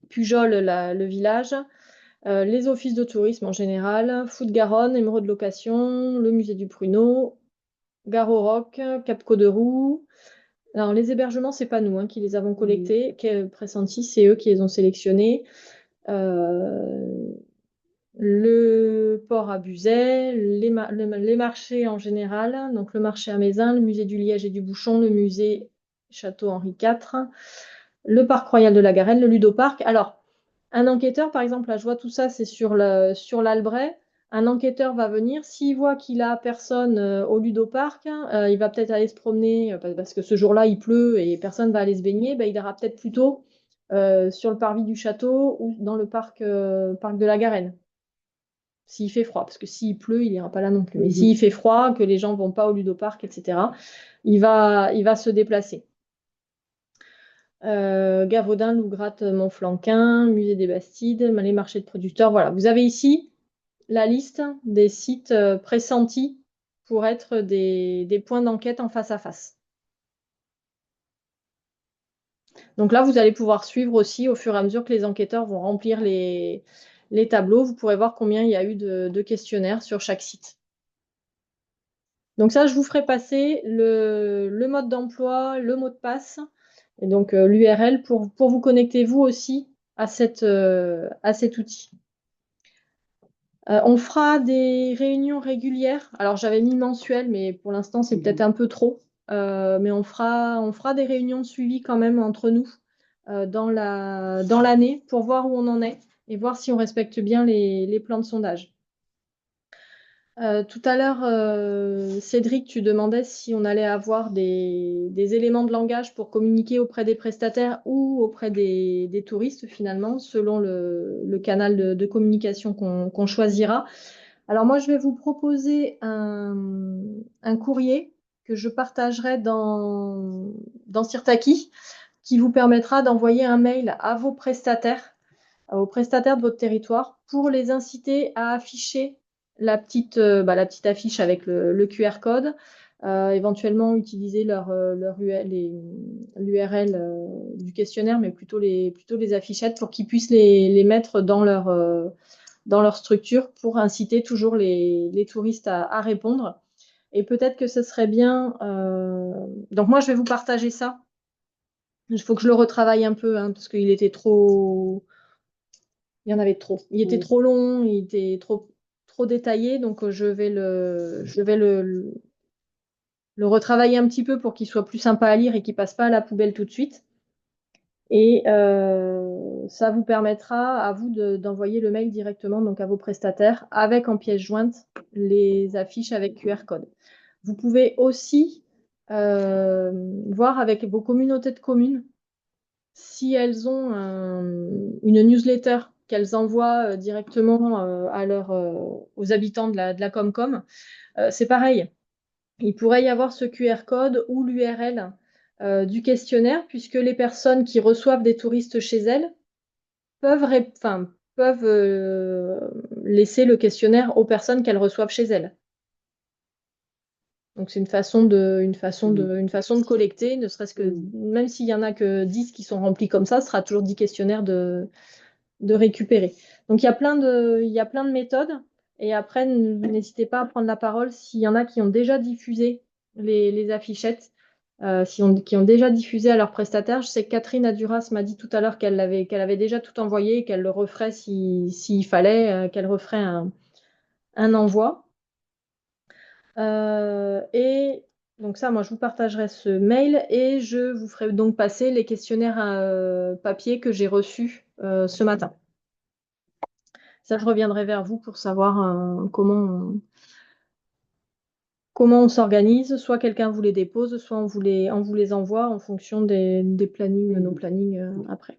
Pujol, le village. Les offices de tourisme en général, Foot-Garonne, Émeraude Location, le musée du Pruneau, Gare au Roc, Cap Cauderoux. Alors, les hébergements, c'est pas nous qui les avons collectés, pressentis, c'est eux qui les ont sélectionnés. Le port à Buzet, les marchés en général, donc le marché à Mézin, le musée du Liège et du Bouchon, le musée Château Henri IV, le parc royal de la Garenne, le Ludoparc. Alors, un enquêteur, par exemple, là, je vois tout ça, c'est sur l'Albret. Un enquêteur va venir, s'il voit qu'il a personne au Ludoparc, il va peut-être aller se promener, parce que ce jour-là, il pleut et personne va aller se baigner, ben, il ira peut-être plutôt sur le parvis du château ou dans le parc de la Garenne. S'il fait froid, parce que s'il pleut, il n'ira pas là non plus. Mais s'il fait froid, que les gens ne vont pas au Ludoparc, etc., il va se déplacer. Gavaudin, Lougratte, Montflanquin, Musée des Bastides, les marchés de producteurs. Voilà, vous avez ici la liste des sites pressentis pour être des points d'enquête en face à face. Donc là, vous allez pouvoir suivre aussi au fur et à mesure que les enquêteurs vont remplir les tableaux. Vous pourrez voir combien il y a eu de questionnaires sur chaque site. Donc ça, je vous ferai passer le mode d'emploi, le mot de passe, et donc l'URL pour vous connecter vous aussi à cet outil. On fera des réunions régulières. Alors j'avais mis mensuel, mais pour l'instant c'est peut-être un peu trop. Mais on fera des réunions de suivi quand même entre nous dans l'année pour voir où on en est et voir si on respecte bien les plans de sondage. Tout à l'heure, Cédric, tu demandais si on allait avoir des éléments de langage pour communiquer auprès des prestataires ou auprès des touristes, finalement, selon le canal de communication qu'on choisira. Alors moi, je vais vous proposer un courrier que je partagerai dans Sirtaki, qui vous permettra d'envoyer un mail à vos prestataires de votre territoire pour les inciter à afficher la petite affiche avec le QR code, éventuellement utiliser l'URL du questionnaire, mais plutôt les affichettes pour qu'ils puissent les mettre dans leur structure pour inciter toujours les touristes à répondre. Et peut-être que ce serait bien. Donc moi, je vais vous partager ça. Il faut que je le retravaille un peu, parce qu'il était trop. Il y en avait trop. Il était trop long, il était trop détaillé, donc je vais le retravailler un petit peu pour qu'il soit plus sympa à lire et qu'il passe pas à la poubelle tout de suite. Et ça vous permettra à vous d'envoyer le mail directement donc à vos prestataires avec en pièce jointe les affiches avec QR code. Vous pouvez aussi voir avec vos communautés de communes si elles ont une newsletter qu'elles envoient directement aux habitants de la Comcom. C'est pareil. Il pourrait y avoir ce QR code ou l'URL du questionnaire, puisque les personnes qui reçoivent des touristes chez elles peuvent laisser le questionnaire aux personnes qu'elles reçoivent chez elles. Donc c'est une façon de collecter, ne serait-ce que, même s'il y en a que 10 qui sont remplis comme ça, ce sera toujours 10 questionnaires de récupérer. Donc il y a plein de méthodes. Et après, n'hésitez pas à prendre la parole s'il y en a qui ont déjà diffusé les affichettes, qui ont déjà diffusé à leurs prestataires. Je sais que Catherine Aduras m'a dit tout à l'heure qu'elle avait déjà tout envoyé et qu'elle le referait s'il fallait, qu'elle referait un envoi. Et donc ça, moi, je vous partagerai ce mail et je vous ferai donc passer les questionnaires papier que j'ai reçus ce matin. Ça, je reviendrai vers vous pour savoir comment on s'organise. Soit quelqu'un vous les dépose, soit on vous les envoie en fonction des plannings, de nos plannings après.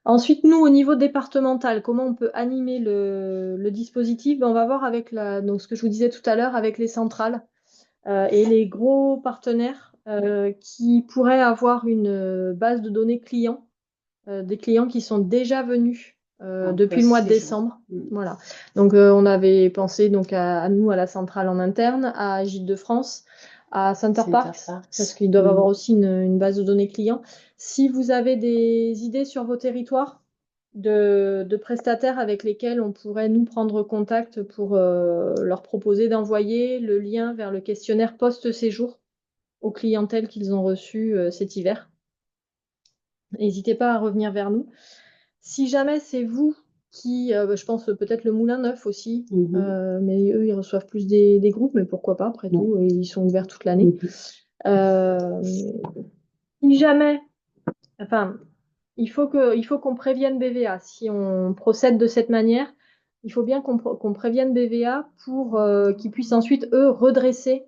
Ensuite, nous, au niveau départemental, comment on peut animer le dispositif? Ben, on va voir avec donc ce que je vous disais tout à l'heure, avec les centrales et les gros partenaires qui pourraient avoir une base de données clients, des clients qui sont déjà venus depuis le mois de décembre. Voilà. Donc, on avait pensé donc à nous, à la centrale en interne, à Gîtes de France, à Center Parks, parce qu'ils doivent avoir aussi une base de données clients. Si vous avez des idées sur vos territoires de prestataires avec lesquels on pourrait nous prendre contact pour leur proposer d'envoyer le lien vers le questionnaire post-séjour aux clientèles qu'ils ont reçues cet hiver, n'hésitez pas à revenir vers nous. Si jamais c'est vous qui, je pense peut-être le Moulin Neuf aussi, mais eux, ils reçoivent plus des groupes, mais pourquoi pas, après tout, ils sont ouverts toute l'année. Si jamais, enfin, il faut qu'on prévienne BVA. Si on procède de cette manière, il faut bien qu'on prévienne BVA pour qu'ils puissent ensuite, eux, redresser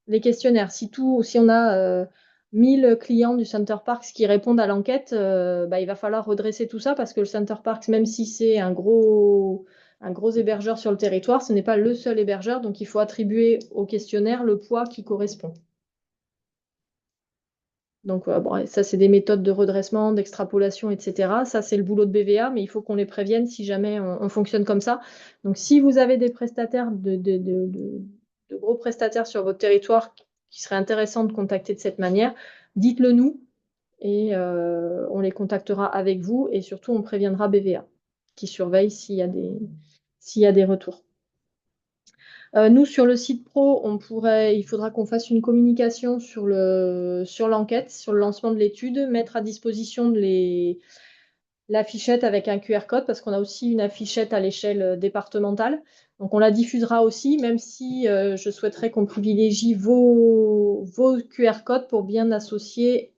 les questionnaires. Si on a 1000 clients du Center Parks qui répondent à l'enquête, il va falloir redresser tout ça parce que le Center Parks, même si c'est un gros hébergeur sur le territoire, ce n'est pas le seul hébergeur, donc il faut attribuer au questionnaire le poids qui correspond. Donc, bon, ça, c'est des méthodes de redressement, d'extrapolation, etc. Ça, c'est le boulot de BVA, mais il faut qu'on les prévienne si jamais on fonctionne comme ça. Donc, si vous avez des prestataires, de gros prestataires sur votre territoire qui seraient intéressants de contacter de cette manière, dites-le nous et on les contactera avec vous et surtout, on préviendra BVA qui surveille s'il y a des retours. Nous, sur le site pro, il faudra qu'on fasse une communication sur l'enquête, sur le lancement de l'étude, mettre à disposition l'affichette avec un QR code, parce qu'on a aussi une affichette à l'échelle départementale. Donc, on la diffusera aussi, même si je souhaiterais qu'on privilégie vos QR codes pour bien associer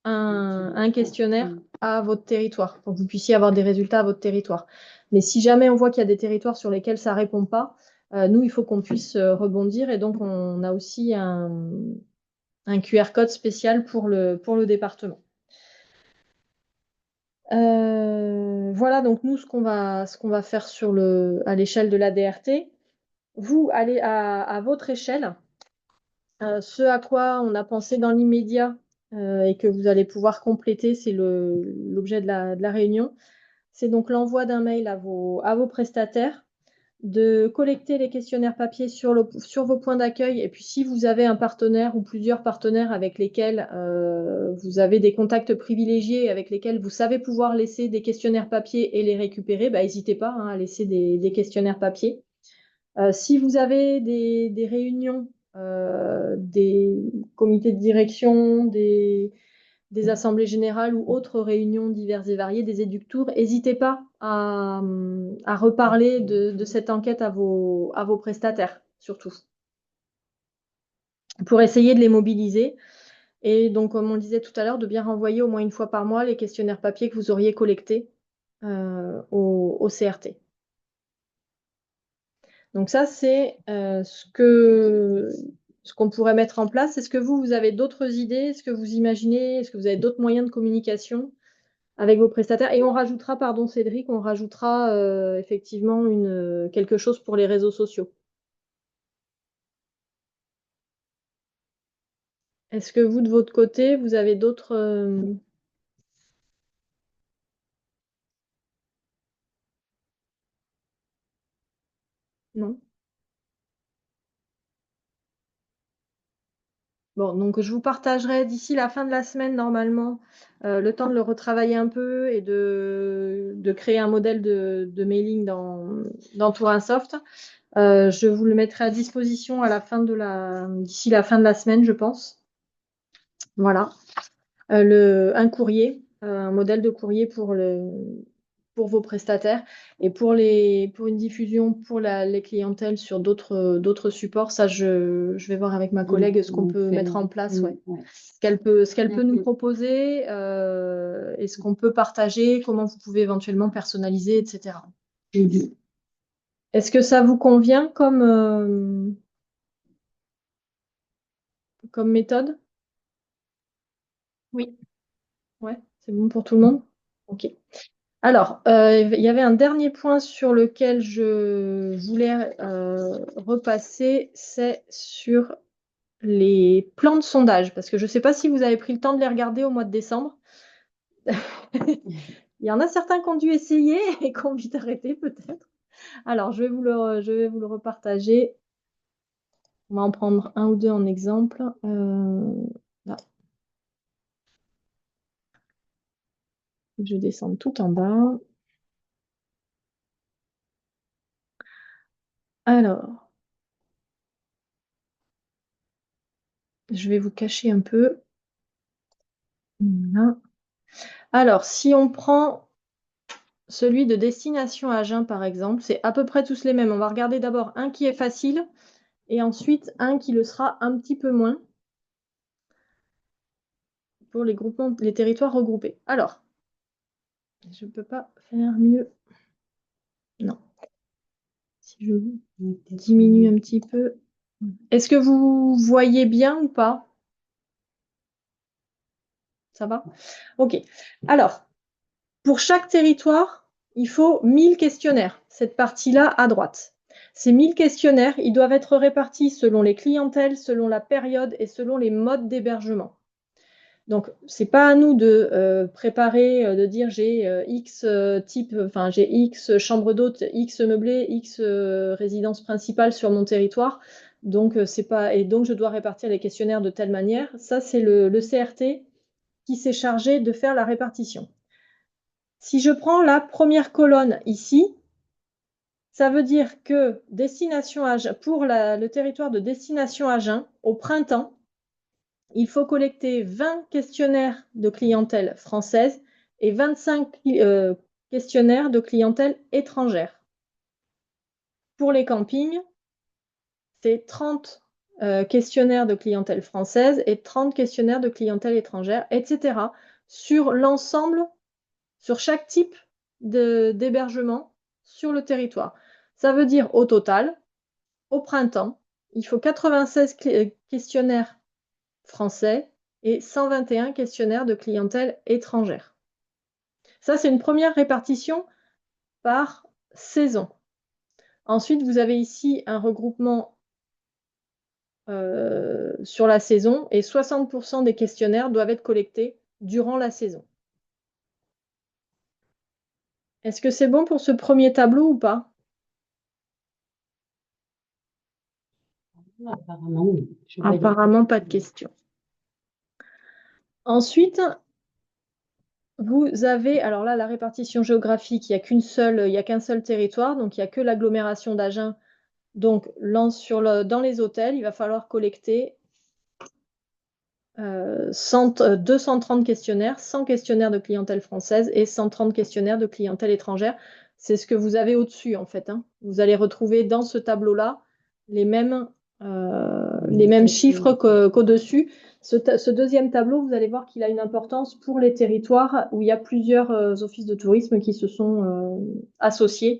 un questionnaire à votre territoire, pour que vous puissiez avoir des résultats à votre territoire. Mais si jamais on voit qu'il y a des territoires sur lesquels ça ne répond pas, nous, il faut qu'on puisse rebondir. Et donc, on a aussi un QR code spécial pour le département. Voilà, donc nous, ce qu'on va faire à l'échelle de la DRT. Vous, allez à votre échelle. Ce à quoi on a pensé dans l'immédiat et que vous allez pouvoir compléter, c'est l'objet de la réunion. C'est donc l'envoi d'un mail à vos prestataires, de collecter les questionnaires papier sur vos points d'accueil. Et puis, si vous avez un partenaire ou plusieurs partenaires avec lesquels vous avez des contacts privilégiés, avec lesquels vous savez pouvoir laisser des questionnaires papier et les récupérer, n'hésitez pas à laisser des questionnaires papier. Si vous avez des réunions, des comités de direction, des assemblées générales ou autres réunions diverses et variées, des éductours, n'hésitez pas à reparler de cette enquête à vos prestataires, surtout, pour essayer de les mobiliser. Et donc, comme on le disait tout à l'heure, de bien renvoyer au moins une fois par mois les questionnaires papier que vous auriez collectés au CRT. Donc ça, c'est ce qu'on pourrait mettre en place. Est-ce que vous avez d'autres idées? Est-ce que vous imaginez? Est-ce que vous avez d'autres moyens de communication avec vos prestataires? Et on rajoutera, pardon Cédric, on rajoutera effectivement quelque chose pour les réseaux sociaux. Est-ce que vous, de votre côté, vous avez d'autres Non? Bon, donc je vous partagerai d'ici la fin de la semaine, normalement, le temps de le retravailler un peu et de créer un modèle de mailing dans Tourinsoft. Je vous le mettrai à disposition d'ici la fin de la semaine, je pense. Voilà. Un courrier, un modèle de courrier pour vos prestataires et pour une diffusion pour les clientèles sur d'autres supports. Ça, je vais voir avec ma collègue ce qu'on peut mettre en place, ouais. Ouais. Ce qu'elle peut nous proposer et ce qu'on peut partager, comment vous pouvez éventuellement personnaliser, etc. Mhm. Est-ce que ça vous convient comme méthode? Oui. Ouais, c'est bon pour tout le monde? Ok. Alors, il y avait un dernier point sur lequel je voulais repasser, c'est sur les plans de sondage, parce que je ne sais pas si vous avez pris le temps de les regarder au mois de décembre. Il y en a certains qui ont dû essayer et qui ont vite arrêté peut-être. Alors, je vais vous le repartager. On va en prendre un ou deux en exemple. Là. Je descends tout en bas. Alors, je vais vous cacher un peu. Voilà. Alors, si on prend celui de destination Agen, par exemple, c'est à peu près tous les mêmes. On va regarder d'abord un qui est facile et ensuite un qui le sera un petit peu moins pour les territoires regroupés. Alors, je ne peux pas faire mieux. Non. Si je diminue un petit peu. Est-ce que vous voyez bien ou pas? Ça va? Ok. Alors, pour chaque territoire, il faut 1000 questionnaires. Cette partie-là à droite. Ces 1000 questionnaires, ils doivent être répartis selon les clientèles, selon la période et selon les modes d'hébergement. Donc, ce n'est pas à nous de préparer, de dire j'ai X j'ai X chambres d'hôtes, X meublés, X résidence principale sur mon territoire. Donc, et donc, je dois répartir les questionnaires de telle manière. Ça, c'est le CRT qui s'est chargé de faire la répartition. Si je prends la première colonne ici, ça veut dire que pour le territoire de destination Agen, au printemps, il faut collecter 20 questionnaires de clientèle française et 25 questionnaires de clientèle étrangère. Pour les campings, c'est 30 questionnaires de clientèle française et 30 questionnaires de clientèle étrangère, etc. sur l'ensemble, sur chaque type d'hébergement sur le territoire. Ça veut dire au total, au printemps, il faut 96 questionnaires français et 121 questionnaires de clientèle étrangère. Ça, c'est une première répartition par saison. Ensuite, vous avez ici un regroupement sur la saison et 60% des questionnaires doivent être collectés durant la saison. Est-ce que c'est bon pour ce premier tableau ou pas? Apparemment, oui. Apparemment, pas de questions. Ensuite, vous avez, alors là, la répartition géographique, il n'y a qu'un seul territoire, donc il n'y a que l'agglomération d'Agen. Donc, dans les hôtels, il va falloir collecter 230 questionnaires, 100 questionnaires de clientèle française et 130 questionnaires de clientèle étrangère. C'est ce que vous avez au-dessus, en fait. Hein. Vous allez retrouver dans ce tableau-là les mêmes chiffres qu'au-dessus. Ce deuxième tableau, vous allez voir qu'il a une importance pour les territoires où il y a plusieurs offices de tourisme qui se sont associés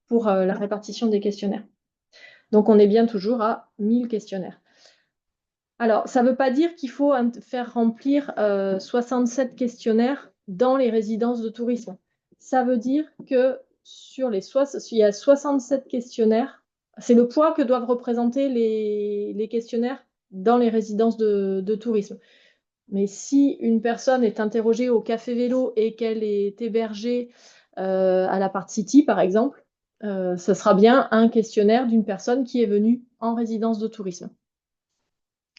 pour la répartition des questionnaires. Donc, on est bien toujours à 1000 questionnaires. Alors, ça ne veut pas dire qu'il faut faire remplir 67 questionnaires dans les résidences de tourisme. Ça veut dire que il y a 67 questionnaires, c'est le poids que doivent représenter les questionnaires dans les résidences de tourisme. Mais si une personne est interrogée au café vélo et qu'elle est hébergée à la Park City, par exemple, ce sera bien un questionnaire d'une personne qui est venue en résidence de tourisme.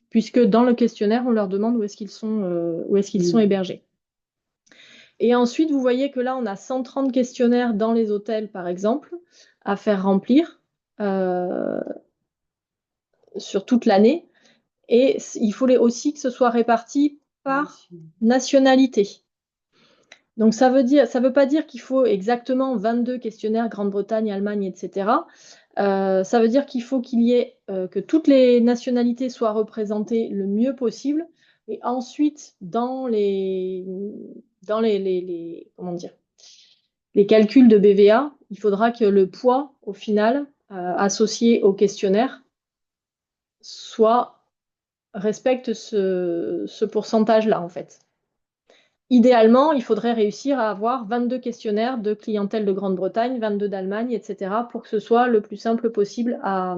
Puisque dans le questionnaire, on leur demande où est-ce qu'ils sont hébergés. Et ensuite, vous voyez que là, on a 130 questionnaires dans les hôtels, par exemple, à faire remplir sur toute l'année. Et il faut aussi que ce soit réparti par nationalité. Donc ça veut pas dire qu'il faut exactement 22 questionnaires Grande-Bretagne, Allemagne, etc. Ça veut dire qu'il faut qu'il y ait que toutes les nationalités soient représentées le mieux possible. Et ensuite, dans comment dire, les calculs de BVA, il faudra que le poids, au final, associé au questionnaire, respecte ce pourcentage-là, en fait. Idéalement, il faudrait réussir à avoir 22 questionnaires de clientèle de Grande-Bretagne, 22 d'Allemagne, etc., pour que ce soit le plus simple possible à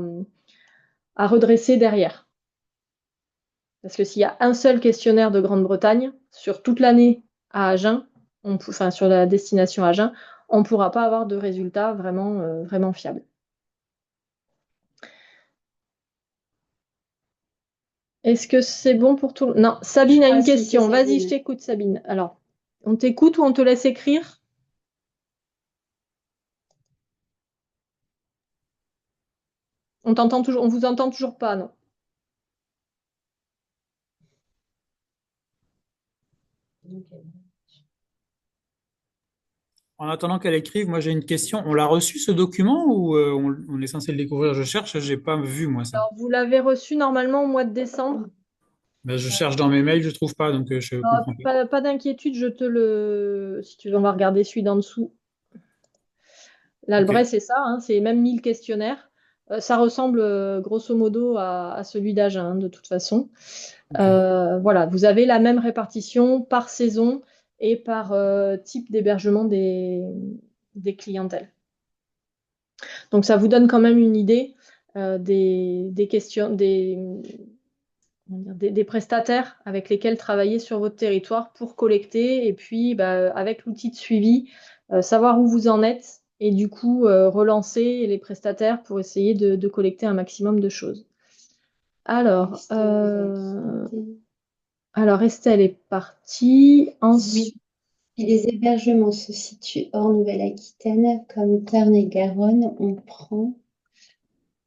redresser derrière. Parce que s'il y a un seul questionnaire de Grande-Bretagne sur toute l'année à Agen, enfin sur la destination Agen, on ne pourra pas avoir de résultats vraiment, vraiment fiables. Est-ce que c'est bon pour tout le monde? Non, Sabine a une question. Vas-y, je t'écoute, Sabine. Alors, on t'écoute ou on te laisse écrire? On vous entend toujours pas, non? En attendant qu'elle écrive, moi j'ai une question. On l'a reçu ce document ou on est censé le découvrir? Je cherche, j'ai pas vu moi ça. Alors, vous l'avez reçu normalement au mois de décembre. Ben, je cherche dans mes mails, je trouve pas, donc je comprends pas. Pas d'inquiétude, si tu veux, on va regarder celui d'en dessous. Là, le Ok. vrai, c'est ça, hein, c'est même 1000 questionnaires. Ça ressemble grosso modo à celui d'Agen, hein, de toute façon. Ok. Voilà, vous avez la même répartition par saison et par type d'hébergement des clientèles. Donc, ça vous donne quand même une idée des questions, des prestataires avec lesquels travailler sur votre territoire pour collecter et puis avec l'outil de suivi, savoir où vous en êtes et du coup relancer les prestataires pour essayer de collecter un maximum de choses. Alors, Estelle est partie. Ensuite, Si les hébergements se situent hors Nouvelle-Aquitaine, comme Tarn et Garonne, on prend.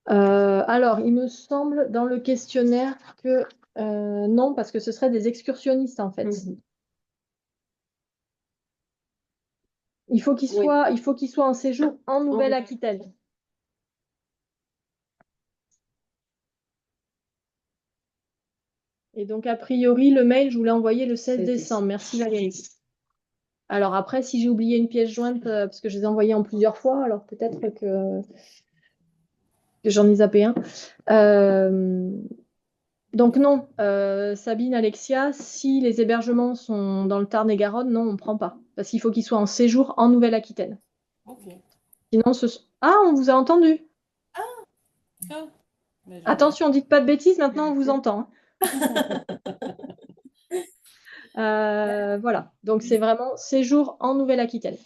alors, il me semble dans le questionnaire que non, parce que ce seraient des excursionnistes en fait. Il faut qu'il soit en séjour en Nouvelle-Aquitaine. Et donc, a priori, le mail, je vous l'ai envoyé le 16 décembre. Merci Valérie. Alors après, si j'ai oublié une pièce jointe, parce que je les ai envoyés en plusieurs fois, alors peut-être que j'en ai zappé un. Donc non, Sabine, Alexia, si les hébergements sont dans le Tarn-et-Garonne, non, on ne prend pas. Parce qu'il faut qu'ils soient en séjour en Nouvelle-Aquitaine. Sinon, Ah, on vous a entendu. Attention, dites pas de bêtises, maintenant on vous entend. Voilà, donc c'est vraiment séjour en Nouvelle-Aquitaine.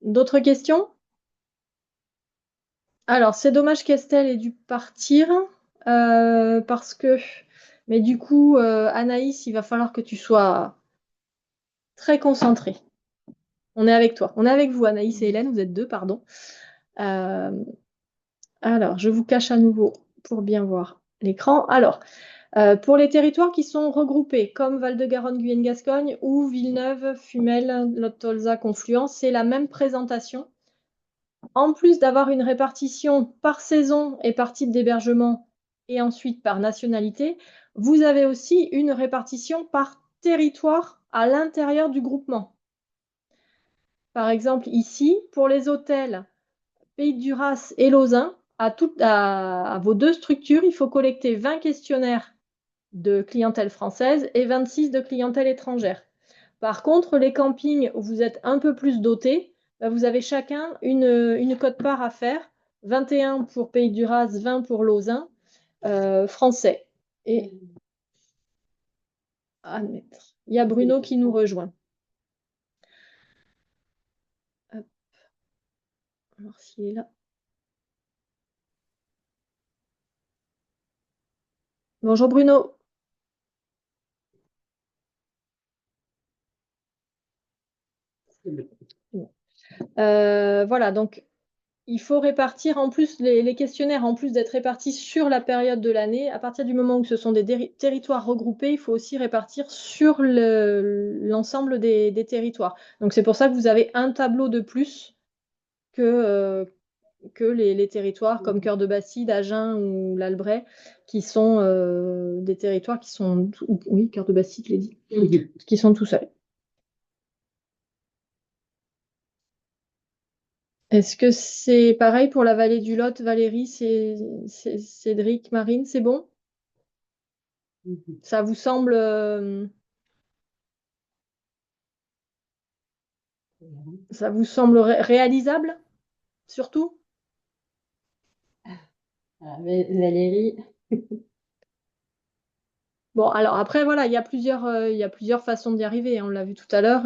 D'autres questions? Alors, c'est dommage qu'Estelle ait dû partir parce que... Mais du coup, Anaïs, il va falloir que tu sois très concentrée. On est avec toi. On est avec vous, Anaïs et Hélène. Vous êtes deux, pardon. Alors, je vous cache à nouveau pour bien voir l'écran. Alors, pour les territoires qui sont regroupés, comme Val-de-Garonne, Guyane, Gascogne ou Villeneuve, Fumel, Lot-Tolza, Confluence, c'est la même présentation. En plus d'avoir une répartition par saison et par type d'hébergement et ensuite par nationalité, vous avez aussi une répartition par territoire à l'intérieur du groupement. Par exemple, ici, pour les hôtels Pays de Duras et Lausanne, à vos deux structures, il faut collecter 20 questionnaires de clientèle française et 26 de clientèle étrangère. Par contre, les campings où vous êtes un peu plus dotés, vous avez chacun une quote-part à faire. 21 pour Pays du Raz, 20 pour Lausanne, français. Et admettre. Il y a Bruno qui nous rejoint. Hop. On va voir s'il est là. Bonjour Bruno. Voilà, donc il faut répartir en plus les questionnaires, en plus d'être répartis sur la période de l'année, à partir du moment où ce sont des territoires regroupés, il faut aussi répartir sur l'ensemble des territoires. Donc c'est pour ça que vous avez un tableau de plus que les territoires comme Cœur de Bastide, Agen ou l'Albret, qui sont des territoires qui sont, oui, Cœur de Bastide, je l'ai dit, qui sont tout seuls. Est-ce que c'est pareil pour la vallée du Lot, Valérie, Cédric, Marine, c'est bon? Ça vous semble, réalisable, surtout? Valérie. Bon, alors après, voilà, il y a plusieurs façons d'y arriver, hein, on l'a vu tout à l'heure.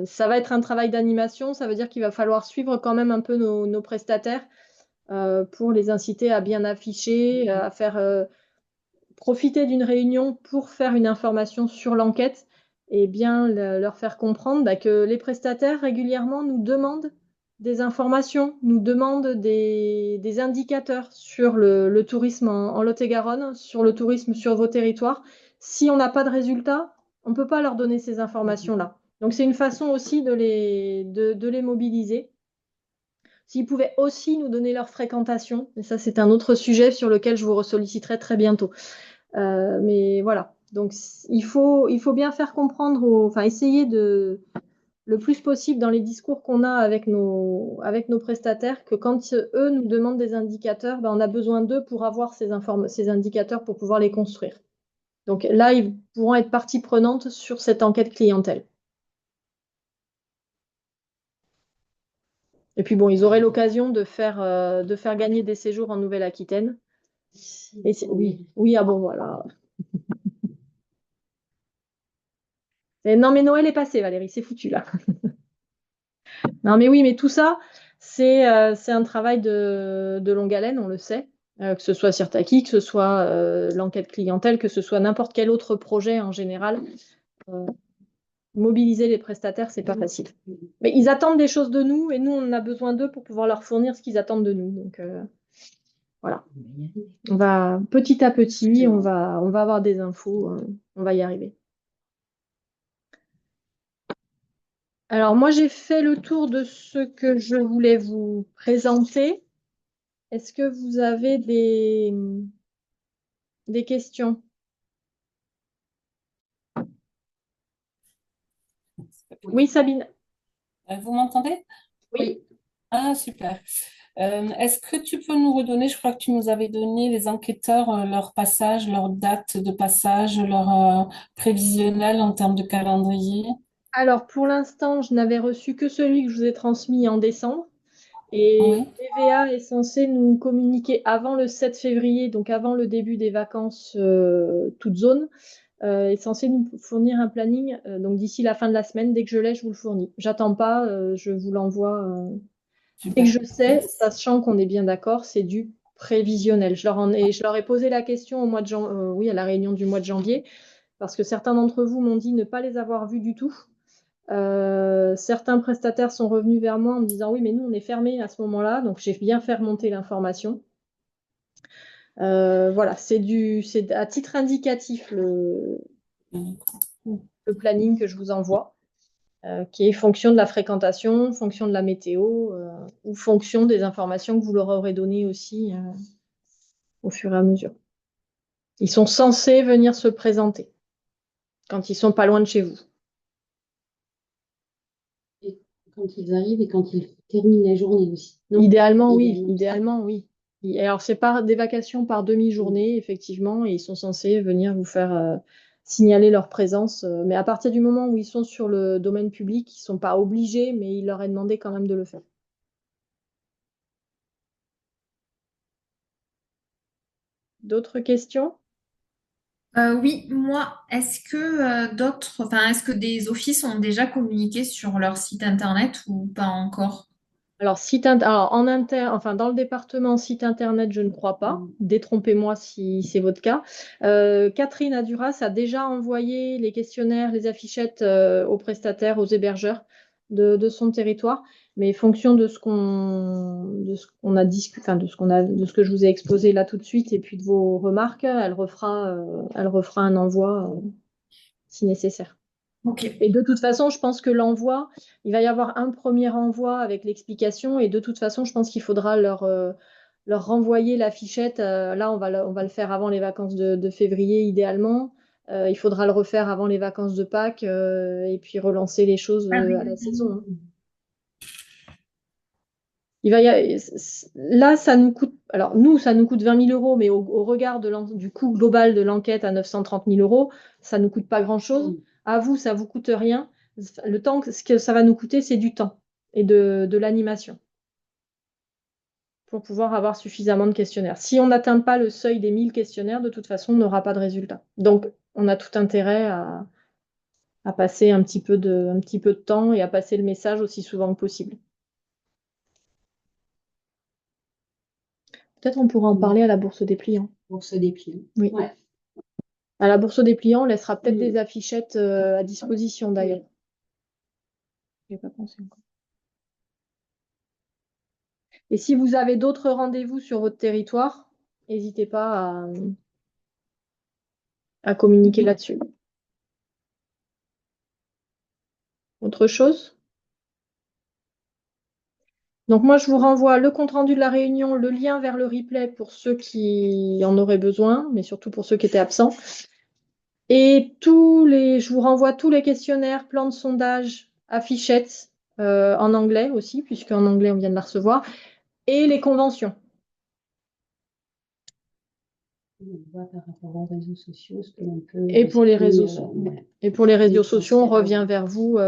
Ça va être un travail d'animation, ça veut dire qu'il va falloir suivre quand même un peu nos prestataires pour les inciter à bien afficher, à faire profiter d'une réunion pour faire une information sur l'enquête et bien leur faire comprendre que les prestataires régulièrement nous demandent des informations, nous demandent des indicateurs sur le tourisme en Lot-et-Garonne, sur le tourisme sur vos territoires. Si on n'a pas de résultats, on ne peut pas leur donner ces informations-là. Donc c'est une façon aussi de les mobiliser. S'ils pouvaient aussi nous donner leur fréquentation, et ça c'est un autre sujet sur lequel je vous ressolliciterai très bientôt. Mais voilà, donc il faut bien faire comprendre, enfin essayer le plus possible dans les discours qu'on a avec nos prestataires que quand eux nous demandent des indicateurs, on a besoin d'eux pour avoir ces indicateurs pour pouvoir les construire. Donc là, ils pourront être partie prenante sur cette enquête clientèle. Et puis bon, ils auraient l'occasion de faire gagner des séjours en Nouvelle-Aquitaine. Oui, ah bon, voilà. Non, mais Noël est passé, Valérie, c'est foutu là. Non, mais oui, mais tout ça, c'est un travail de longue haleine, on le sait. Que ce soit Sirtaki, que ce soit l'enquête clientèle, que ce soit n'importe quel autre projet en général. Mobiliser les prestataires, c'est pas facile. Mais ils attendent des choses de nous et nous, on a besoin d'eux pour pouvoir leur fournir ce qu'ils attendent de nous. Donc voilà. On va petit à petit, on va avoir des infos, on va y arriver. Alors moi, j'ai fait le tour de ce que je voulais vous présenter. Est-ce que vous avez des questions? Oui, Sabine. Vous m'entendez? Oui. Ah, super. Est-ce que tu peux nous redonner, je crois que tu nous avais donné les enquêteurs, leur passage, leur date de passage, leur prévisionnel en termes de calendrier? Alors, pour l'instant, je n'avais reçu que celui que je vous ai transmis en décembre. Et Oui. TVA est censé nous communiquer avant le 7 février, donc avant le début des vacances, toute zone, est censé nous fournir un planning. Donc d'ici la fin de la semaine, dès que je l'ai, je vous le fournis. J'attends pas, je vous l'envoie dès que Super. je sais, sachant qu'on est bien d'accord, c'est du prévisionnel. Je leur ai posé la question au mois de oui, à la réunion du mois de janvier, parce que certains d'entre vous m'ont dit ne pas les avoir vus du tout. Certains prestataires sont revenus vers moi en me disant oui, mais nous on est fermés à ce moment-là, donc j'ai bien fait remonter l'information. Voilà, c'est à titre indicatif le planning que je vous envoie, qui est fonction de la fréquentation, fonction de la météo, ou fonction des informations que vous leur aurez données aussi au fur et à mesure. Ils sont censés venir se présenter quand ils sont pas loin de chez vous. Et quand ils arrivent et quand ils terminent la journée aussi. Non? Idéalement, oui. Idéalement, oui. Et alors, c'est des vacations par demi-journée, effectivement, et ils sont censés venir vous faire signaler leur présence. Mais à partir du moment où ils sont sur le domaine public, ils ne sont pas obligés, mais il leur est demandé quand même de le faire. D'autres questions? Oui, moi, est-ce que est-ce que des offices ont déjà communiqué sur leur site internet ou pas encore? Alors, enfin, dans le département site internet, je ne crois pas. Détrompez-moi si c'est votre cas. Catherine Aduras a déjà envoyé les questionnaires, les affichettes aux prestataires, aux hébergeurs de son territoire. Mais fonction de ce qu'on a discuté, enfin, de ce que je vous ai exposé là tout de suite et puis de vos remarques, elle refera un envoi si nécessaire. Ok. Et de toute façon, je pense que l'envoi, il va y avoir un premier envoi avec l'explication. Et de toute façon, je pense qu'il faudra leur renvoyer la fichette. Là, on va le faire avant les vacances de février, idéalement. Il faudra le refaire avant les vacances de Pâques et puis relancer les choses Ah oui. à la saison, hein. Là, ça nous coûte. Alors, nous, ça nous coûte 20 000 euros, mais au regard du coût global de l'enquête à 930 000 euros, ça ne nous coûte pas grand-chose. À vous, ça ne vous coûte rien. Le temps, ce que ça va nous coûter, c'est du temps et de l'animation pour pouvoir avoir suffisamment de questionnaires. Si on n'atteint pas le seuil des 1000 questionnaires, de toute façon, on n'aura pas de résultat. Donc, on a tout intérêt à passer un petit peu de temps et à passer le message aussi souvent que possible. Peut-être on pourra en parler à la bourse des pliants. Bourse des pliants. Oui. Ouais. À la bourse des pliants, on laissera peut-être des affichettes à disposition d'ailleurs. J'y ai pas pensé encore. Et si vous avez d'autres rendez-vous sur votre territoire, n'hésitez pas à communiquer là-dessus. Autre chose? Donc moi, je vous renvoie le compte-rendu de la réunion, le lien vers le replay pour ceux qui en auraient besoin, mais surtout pour ceux qui étaient absents. Et je vous renvoie tous les questionnaires, plans de sondage, affichettes, en anglais aussi, puisqu'en anglais, on vient de la recevoir, et les conventions. On voit par rapport aux réseaux sociaux ce que l'on peut. Et pour les réseaux, et pour les réseaux sociaux, on revient vers vous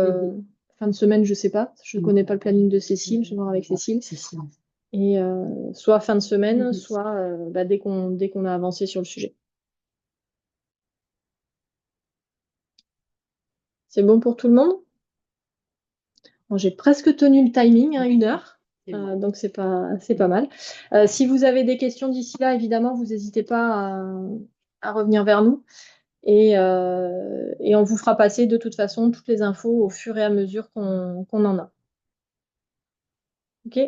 fin de semaine, je ne sais pas. Je ne connais pas le planning de Cécile, je vais voir avec Cécile. Et soit fin de semaine, soit dès qu'on a avancé sur le sujet. C'est bon pour tout le monde? Bon, j'ai presque tenu le timing, 1 heure. Donc c'est pas mal. Si vous avez des questions d'ici là, évidemment, vous n'hésitez pas à revenir vers nous. Et on vous fera passer de toute façon toutes les infos au fur et à mesure qu'on en a. Ok?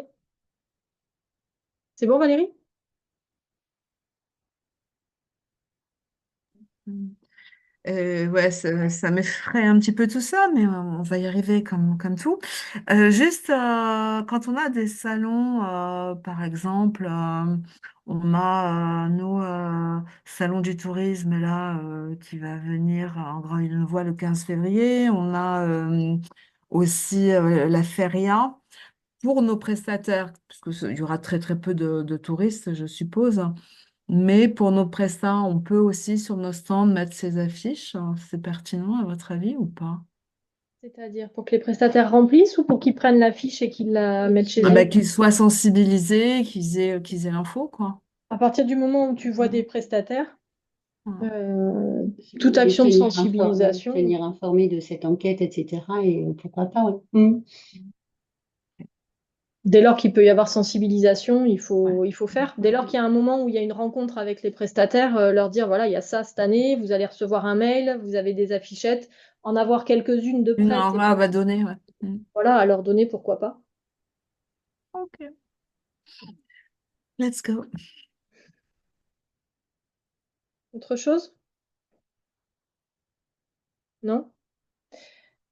C'est bon, Valérie? Ouais, ça m'effraie un petit peu tout ça, mais on va y arriver comme tout. Juste quand on a des salons, par exemple, on a nous salon du tourisme là qui va venir en Grand-Île-Voie le 15 février. On a aussi la feria pour nos prestataires, parce qu'il y aura très très peu de touristes, je suppose. Mais pour nos prestats, on peut aussi sur nos stands mettre ces affiches. C'est pertinent à votre avis ou pas? C'est-à-dire pour que les prestataires remplissent ou pour qu'ils prennent la fiche et qu'ils la mettent chez eux? Qu'ils soient sensibilisés, qu'ils aient l'info, quoi. À partir du moment où tu vois des prestataires, Ouais. toute action de sensibilisation. Tenir informé de cette enquête, etc. Et pourquoi pas, ouais. Dès lors qu'il peut y avoir sensibilisation, il faut faire. Dès lors qu'il y a un moment où il y a une rencontre avec les prestataires, leur dire, voilà, il y a ça cette année, vous allez recevoir un mail, vous avez des affichettes, en avoir quelques-unes de Une prêtes. aura va donner, ouais. Voilà, à leur donner, pourquoi pas. Ok. Let's go. Autre chose? Non?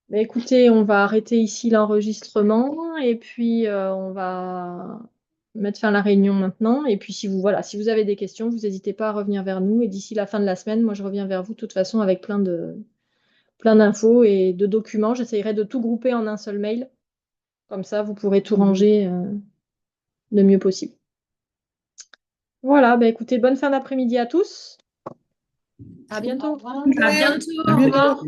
Mais écoutez, on va arrêter ici l'enregistrement et puis on va mettre fin à la réunion maintenant. Et puis si vous avez des questions, vous n'hésitez pas à revenir vers nous. Et d'ici la fin de la semaine, moi je reviens vers vous de toute façon avec plein d'infos et de documents. J'essayerai de tout grouper en un seul mail. Comme ça, vous pourrez tout ranger le mieux possible. Voilà, écoutez, bonne fin d'après-midi à tous. À bientôt. À bientôt. Au revoir.